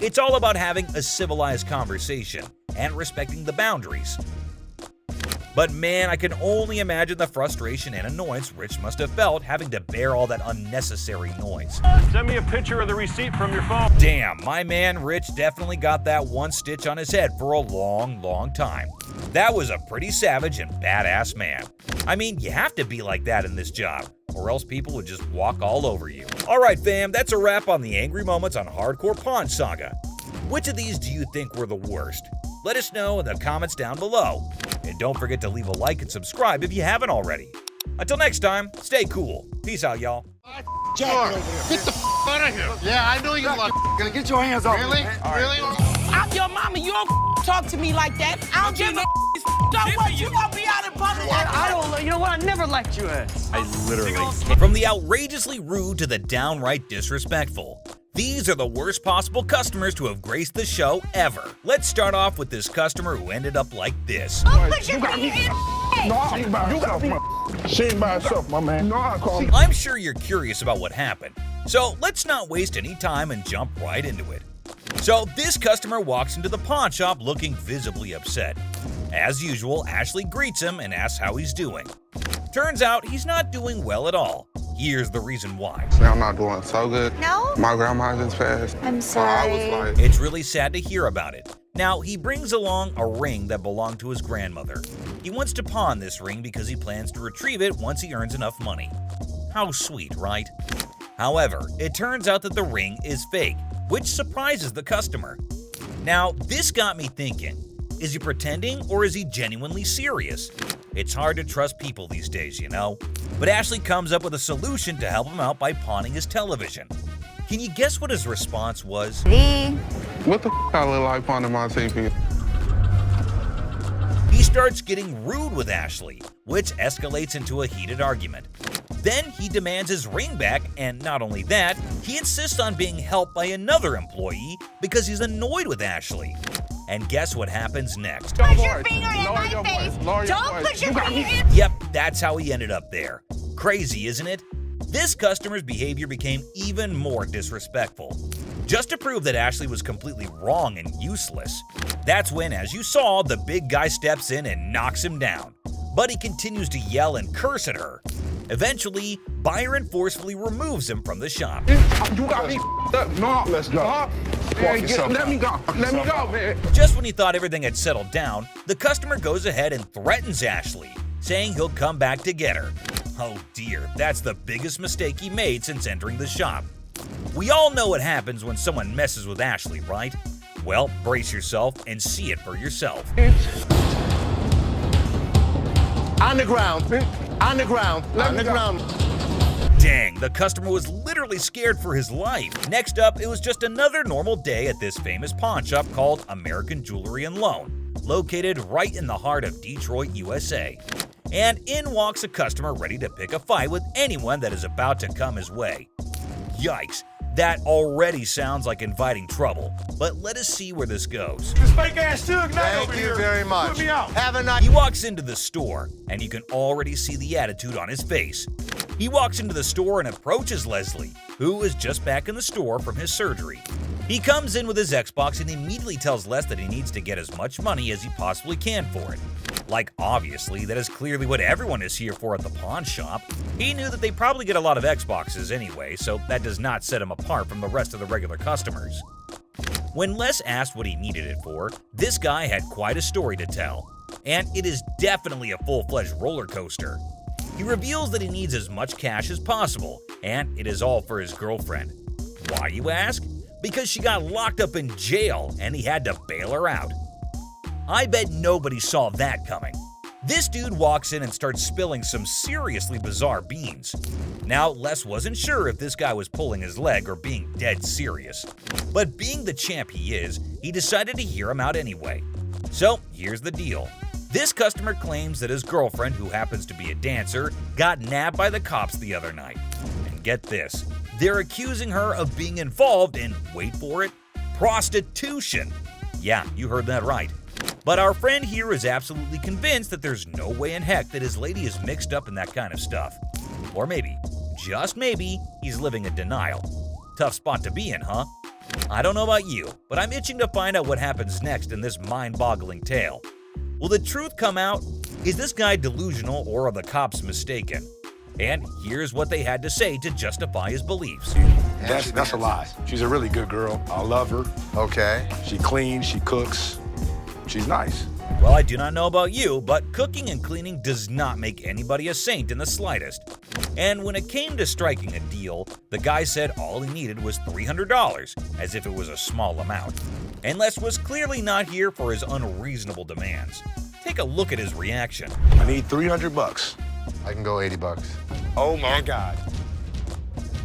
It's all about having a civilized conversation and respecting the boundaries. But man, I can only imagine the frustration and annoyance Rich must have felt having to bear all that unnecessary noise. Send me a picture of the receipt from your phone. Damn, my man Rich definitely got that one stitch on his head for a long time. That was a pretty savage and badass man. I mean, you have to be like that in this job, or else people would just walk all over you. Alright fam, that's a wrap on the angry moments on Hardcore Pawn Saga. Which of these do you think were the worst? Let us know in the comments down below. And don't forget to leave a like and subscribe if you haven't already. Until next time, stay cool. Peace out, y'all. Get the out of here. Yeah, I know you like gonna get your hands off. Really? Really? I'm your mama. You don't talk to me like that. I don't give a so what? You gonna be out in public? I don't. You know what? I never liked you ass. I literally. From the outrageously rude to the downright disrespectful. These are the worst possible customers to have graced the show ever. Let's start off with this customer who ended up like this. You got me. No, you got me. She ain't by herself, my man. No, I call me. I'm sure you're curious about what happened, so let's not waste any time and jump right into it. So this customer walks into the pawn shop looking visibly upset. As usual, Ashley greets him and asks how he's doing. Turns out he's not doing well at all. Here's the reason why. I'm not doing so good. No? My grandma just passed. I'm sorry. I was like, it's really sad to hear about it. Now, he brings along a ring that belonged to his grandmother. He wants to pawn this ring because he plans to retrieve it once he earns enough money. How sweet, right? However, it turns out that the ring is fake, which surprises the customer. Now, this got me thinking. Is he pretending or is he genuinely serious? It's hard to trust people these days, you know? But Ashley comes up with a solution to help him out by pawning his television. Can you guess what his response was? What the I look like pawning my TV? He starts getting rude with Ashley, which escalates into a heated argument. Then he demands his ring back, and not only that, he insists on being helped by another employee because he's annoyed with Ashley. And guess what happens next? Put your finger in my face. Don't put your finger in. Yep, that's how he ended up there. Crazy, isn't it? This customer's behavior became even more disrespectful. Just to prove that Ashley was completely wrong and useless. That's when, as you saw, the big guy steps in and knocks him down. But he continues to yell and curse at her. Eventually, Byron forcefully removes him from the shop. You got me up. No, let's go. Let me go. Let me go, man. Just when he thought everything had settled down, the customer goes ahead and threatens Ashley, saying he'll come back to get her. Oh dear, that's the biggest mistake he made since entering the shop. We all know what happens when someone messes with Ashley, right? Well, brace yourself and see it for yourself. On the ground. On the ground. On the ground. Dang, the customer was literally scared for his life. Next up, it was just another normal day at this famous pawn shop called American Jewelry and Loan, located right in the heart of Detroit, USA. And in walks a customer ready to pick a fight with anyone that is about to come his way. Yikes, that already sounds like inviting trouble, but let us see where this goes. This fake ass Suge Knight over here. Thank you very much. Put me out. Have a nice. He walks into the store, and you can already see the attitude on his face. He walks into the store and approaches Leslie, who is just back in the store from his surgery. He comes in with his Xbox and immediately tells Les that he needs to get as much money as he possibly can for it. Like, obviously, that is clearly what everyone is here for at the pawn shop. He knew that they probably get a lot of Xboxes anyway, so that does not set him apart from the rest of the regular customers. When Les asked what he needed it for, this guy had quite a story to tell. And it is definitely a full-fledged roller coaster. He reveals that he needs as much cash as possible, and it is all for his girlfriend. Why, you ask? Because she got locked up in jail and he had to bail her out. I bet nobody saw that coming. This dude walks in and starts spilling some seriously bizarre beans. Now, Les wasn't sure if this guy was pulling his leg or being dead serious. But being the champ he is, he decided to hear him out anyway. So, here's the deal. This customer claims that his girlfriend, who happens to be a dancer, got nabbed by the cops the other night. And get this, they're accusing her of being involved in, wait for it, prostitution. Yeah, you heard that right. But our friend here is absolutely convinced that there's no way in heck that his lady is mixed up in that kind of stuff. Or maybe, just maybe, he's living in denial. Tough spot to be in, huh? I don't know about you, but I'm itching to find out what happens next in this mind-boggling tale. Will the truth come out? Is this guy delusional or are the cops mistaken? And here's what they had to say to justify his beliefs. That's a lie. She's a really good girl. I love her. Okay. She cleans, she cooks. She's nice. Well, I do not know about you, but cooking and cleaning does not make anybody a saint in the slightest. And when it came to striking a deal, the guy said all he needed was $300, as if it was a small amount. And Les was clearly not here for his unreasonable demands. Take a look at his reaction. I need $300. I can go 80 bucks. Oh my God.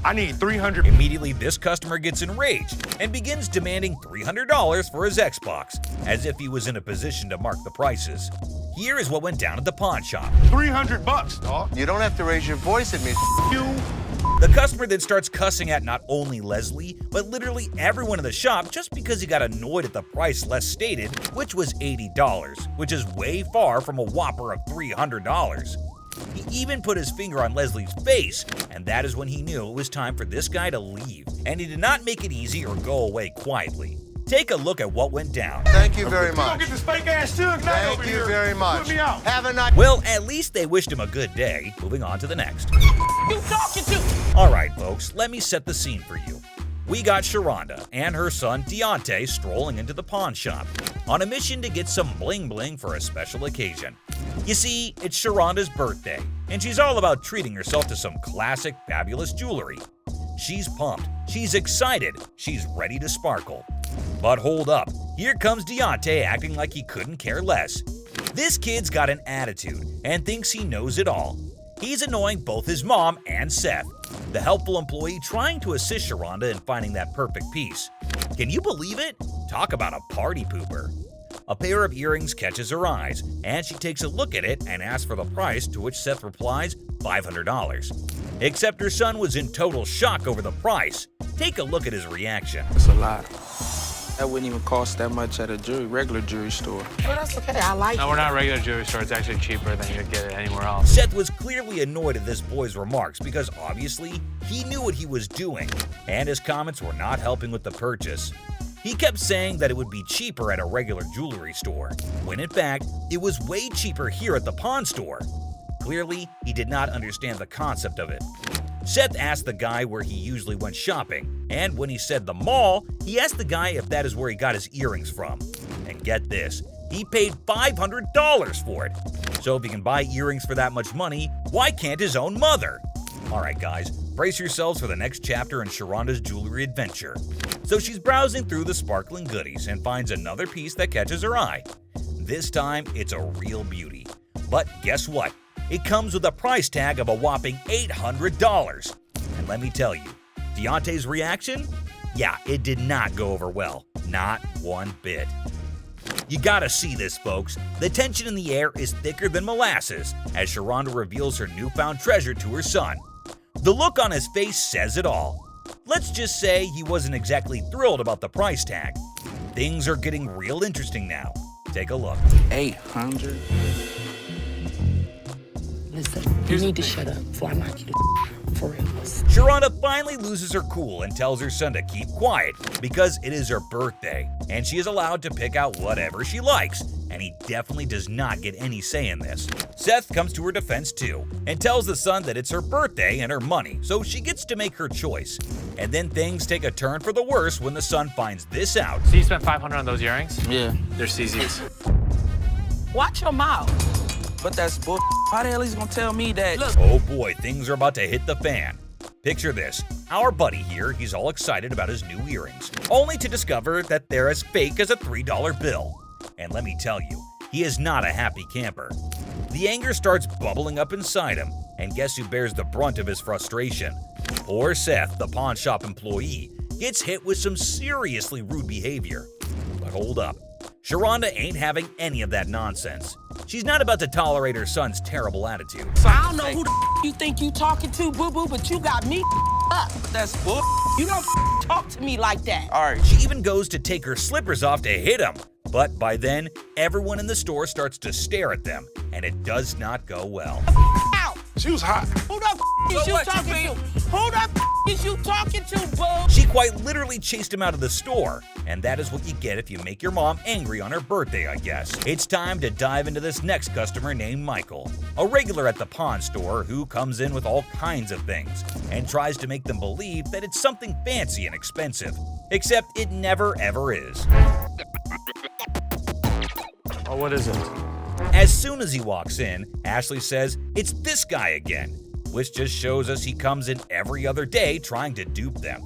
I need $300. Immediately, this customer gets enraged and begins demanding $300 for his Xbox, as if he was in a position to mark the prices. Here is what went down at the pawn shop. $300, dog. You don't have to raise your voice at me. You. The customer then starts cussing at not only Leslie, but literally everyone in the shop just because he got annoyed at the price Les stated, which was $80, which is way far from a whopper of $300. He even put his finger on Leslie's face, and that is when he knew it was time for this guy to leave. And he did not make it easy or go away quietly. Take a look at what went down. Thank you very much. Don't get this fake ass Suge Knight Thank over you here. very much. Put me out. Have a nice. Well, at least they wished him a good day. Moving on to the next. You talking to? Alright folks, let me set the scene for you. We got Sharonda and her son Deontay strolling into the pawn shop on a mission to get some bling bling for a special occasion. You see, it's Sharonda's birthday, and she's all about treating herself to some classic, fabulous jewelry. She's pumped, she's excited, she's ready to sparkle. But hold up, here comes Deontay acting like he couldn't care less. This kid's got an attitude and thinks he knows it all. He's annoying both his mom and Seth, the helpful employee trying to assist Sharonda in finding that perfect piece. Can you believe it? Talk about a party pooper. A pair of earrings catches her eyes, and she takes a look at it and asks for the price, to which Seth replies, $500. Except her son was in total shock over the price. Take a look at his reaction. It's a lot. That wouldn't even cost that much at a regular jewelry store. Well, that's okay. I like No, it. we're not a regular jewelry store. It's actually cheaper than you'd get it anywhere else. Seth was clearly annoyed at this boy's remarks because obviously he knew what he was doing, and his comments were not helping with the purchase. He kept saying that it would be cheaper at a regular jewelry store, when in fact, it was way cheaper here at the pawn store. Clearly, he did not understand the concept of it. Seth asked the guy where he usually went shopping, and when he said the mall, he asked the guy if that is where he got his earrings from. And get this, he paid $500 for it. So if he can buy earrings for that much money, why can't his own mother? Alright guys, brace yourselves for the next chapter in Sharonda's jewelry adventure. So she's browsing through the sparkling goodies and finds another piece that catches her eye. This time, it's a real beauty. But guess what? It comes with a price tag of a whopping $800. And let me tell you, Deontay's reaction? Yeah, it did not go over well. Not one bit. You gotta see this, folks. The tension in the air is thicker than molasses as Sharonda reveals her newfound treasure to her son. The look on his face says it all. Let's just say he wasn't exactly thrilled about the price tag. Things are getting real interesting now. Take a look. 800. Listen, you need to shut up before I knock you the for real. Sharonda finally loses her cool and tells her son to keep quiet because it is her birthday and she is allowed to pick out whatever she likes, and he definitely does not get any say in this. Seth comes to her defense too and tells the son that it's her birthday and her money, so she gets to make her choice. And then things take a turn for the worse when the son finds this out. So you spent $500 on those earrings? Yeah. They're CZ's. Watch your mouth. But that's bull. How the hell he's gonna tell me that? Look. Oh boy, things are about to hit the fan. Picture this, our buddy here, he's all excited about his new earrings, only to discover that they're as fake as a $3 bill. And let me tell you, he is not a happy camper. The anger starts bubbling up inside him, and guess who bears the brunt of his frustration? Poor Seth, the pawn shop employee, gets hit with some seriously rude behavior. But hold up, Sharonda ain't having any of that nonsense. She's not about to tolerate her son's terrible attitude. So I don't know who the you think you talking to, boo-boo, but you got me up. That's bull. You don't talk to me like that. All right. She even goes to take her slippers off to hit him. But by then, everyone in the store starts to stare at them, and it does not go well. Out. She was hot. Who the is you talking to? Who the is you talking to, boo? She quite literally chased him out of the store, and that is what you get if you make your mom angry on her birthday, I guess. It's time to dive into this next customer named Michael, a regular at the pawn store who comes in with all kinds of things and tries to make them believe that it's something fancy and expensive, except it never ever is. Oh, what is it? As soon as he walks in, Ashley says it's this guy again, which just shows us he comes in every other day trying to dupe them.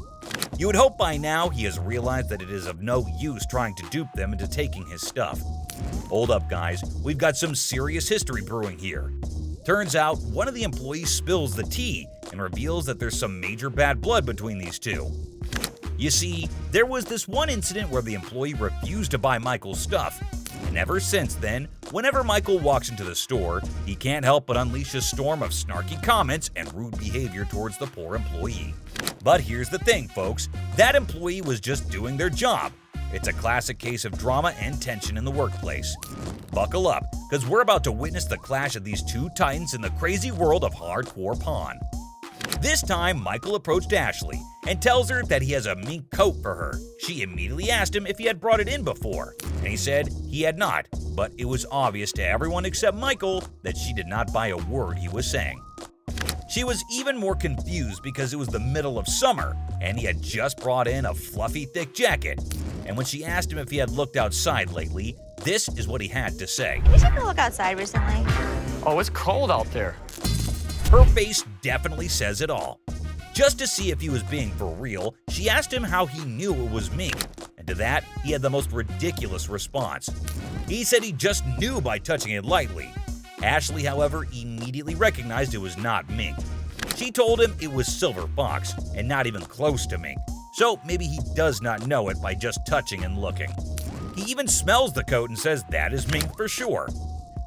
You would hope by now he has realized that it is of no use trying to dupe them into taking his stuff. Hold up, guys, we've got some serious history brewing here. Turns out one of the employees spills the tea and reveals that there's some major bad blood between these two. You see, there was this one incident where the employee refused to buy Michael's stuff, and ever since then, whenever Michael walks into the store, he can't help but unleash a storm of snarky comments and rude behavior towards the poor employee. But here's the thing, folks, that employee was just doing their job. It's a classic case of drama and tension in the workplace. Buckle up, because we're about to witness the clash of these two titans in the crazy world of hardcore pawn. This time, Michael approached Ashley and tells her that he has a mink coat for her. She immediately asked him if he had brought it in before, and he said he had not, but it was obvious to everyone except Michael that she did not buy a word he was saying. She was even more confused because it was the middle of summer, and he had just brought in a fluffy, thick jacket. And when she asked him if he had looked outside lately, this is what he had to say. Did you take a look outside recently? Oh, it's cold out there. Her face definitely says it all. Just to see if he was being for real, she asked him how he knew it was mink, and to that, he had the most ridiculous response. He said he just knew by touching it lightly. Ashley, however, immediately recognized it was not mink. She told him it was silver fox, and not even close to mink, so maybe he does not know it by just touching and looking. He even smells the coat and says that is mink for sure.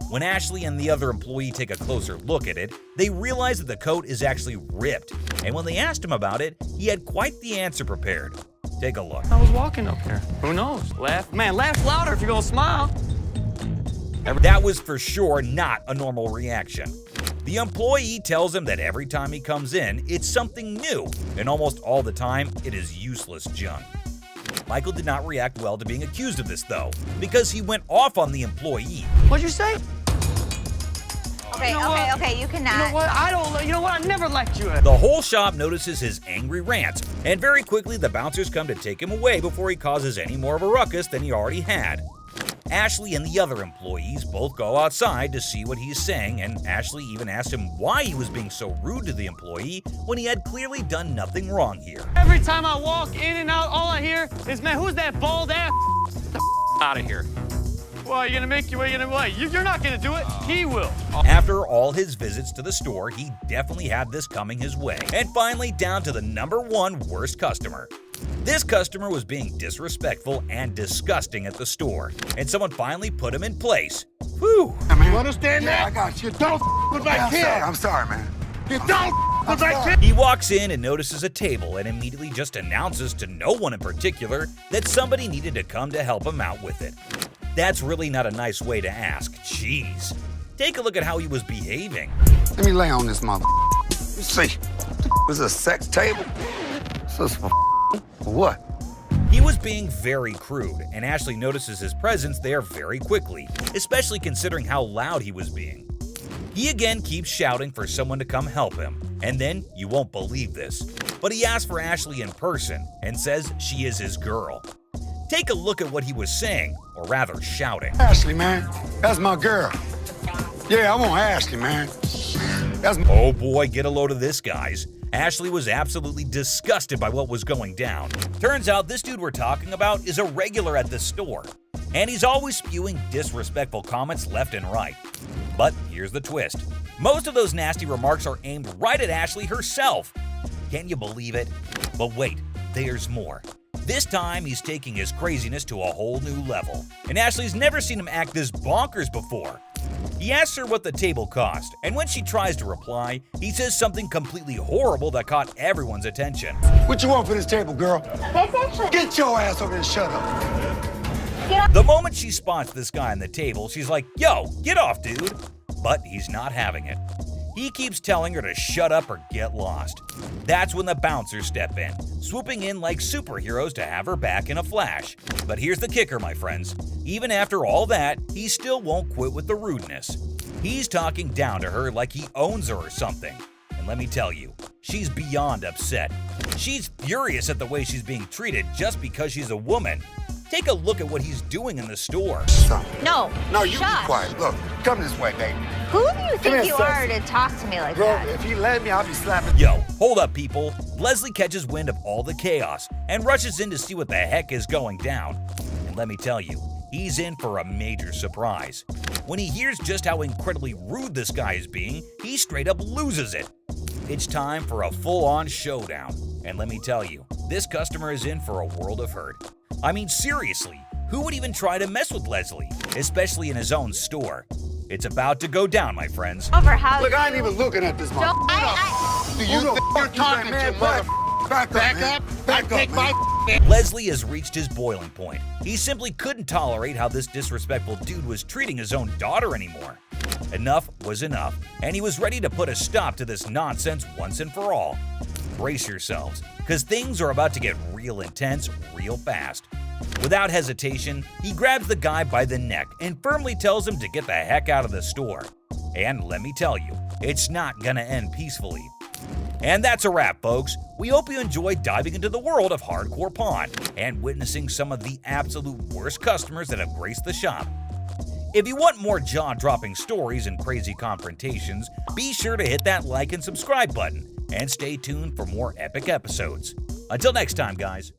When Ashley and the other employee take a closer look at it, they realize that the coat is actually ripped, and when they asked him about it, he had quite the answer prepared. Take a look. I was walking up here. Who knows? Laugh. Man, laugh louder if you're gonna smile. That was for sure not a normal reaction. The employee tells him that every time he comes in, it's something new, and almost all the time, it is useless junk. Michael did not react well to being accused of this, though, because he went off on the employee. What'd you say? Okay, okay, you cannot. You know what? I never liked you. The whole shop notices his angry rants, and very quickly the bouncers come to take him away before he causes any more of a ruckus than he already had. Ashley and the other employees both go outside to see what he's saying, and Ashley even asked him why he was being so rude to the employee when he had clearly done nothing wrong here. Every time I walk in and out, all I hear is, man, who's that bald ass? Get the out of here. Well, you're gonna make your way in a way. You're not gonna do it. He will. After all his visits to the store, he definitely had this coming his way. And finally, down to the #1 worst customer. This customer was being disrespectful and disgusting at the store, and someone finally put him in place. Whew. You understand that? I got you. Don't with my kid. I'm sorry, man. You don't with my kid. He walks in and notices a table and immediately just announces to no one in particular that somebody needed to come to help him out with it. That's really not a nice way to ask. Jeez. Take a look at how he was behaving. Let me lay on this mother. You see, was a sex table? So what? He was being very crude, and Ashley notices his presence there very quickly, especially considering how loud he was being. He again keeps shouting for someone to come help him, and then, you won't believe this, but he asks for Ashley in person and says she is his girl. Take a look at what he was saying, or rather shouting. Ashley, man, that's my girl. Yeah, I want Ashley, man. Oh boy, get a load of this, guys. Ashley was absolutely disgusted by what was going down. Turns out this dude we're talking about is a regular at this store, and he's always spewing disrespectful comments left and right. But here's the twist. Most of those nasty remarks are aimed right at Ashley herself. Can you believe it? But wait, there's more. This time, he's taking his craziness to a whole new level, and Ashley's never seen him act this bonkers before. He asks her what the table cost, and when she tries to reply, he says something completely horrible that caught everyone's attention. What you want for this table, girl? Get your ass over here and shut up. The moment she spots this guy on the table, she's like, "Yo, get off, dude." But he's not having it. He keeps telling her to shut up or get lost. That's when the bouncers step in, swooping in like superheroes to have her back in a flash. But here's the kicker, my friends. Even after all that, he still won't quit with the rudeness. He's talking down to her like he owns her or something. And let me tell you, she's beyond upset. She's furious at the way she's being treated just because she's a woman. Take a look at what he's doing in the store. No. No, you be quiet. Look, come this way, baby. Who do you think you are to talk to me like Bro, that? if you let me, I'll be slapping. Yo, hold up, people. Leslie catches wind of all the chaos and rushes in to see what the heck is going down. And let me tell you, he's in for a major surprise. When he hears just how incredibly rude this guy is being, he straight up loses it. It's time for a full-on showdown. And let me tell you, this customer is in for a world of hurt. I mean, seriously, who would even try to mess with Leslie, especially in his own store? It's about to go down, my friends. Over how? Look, I ain't even looking at this mother. Do you think you're talking to, mother? Back up. Take my. Leslie has reached his boiling point. He simply couldn't tolerate how this disrespectful dude was treating his own daughter anymore. Enough was enough, and he was ready to put a stop to this nonsense once and for all. Brace yourselves, because things are about to get real intense real fast. Without hesitation, he grabs the guy by the neck and firmly tells him to get the heck out of the store. And let me tell you, it's not gonna end peacefully. And that's a wrap, folks. We hope you enjoyed diving into the world of hardcore pawn and witnessing some of the absolute worst customers that have graced the shop. If you want more jaw-dropping stories and crazy confrontations, be sure to hit that like and subscribe button, and stay tuned for more epic episodes. Until next time, guys.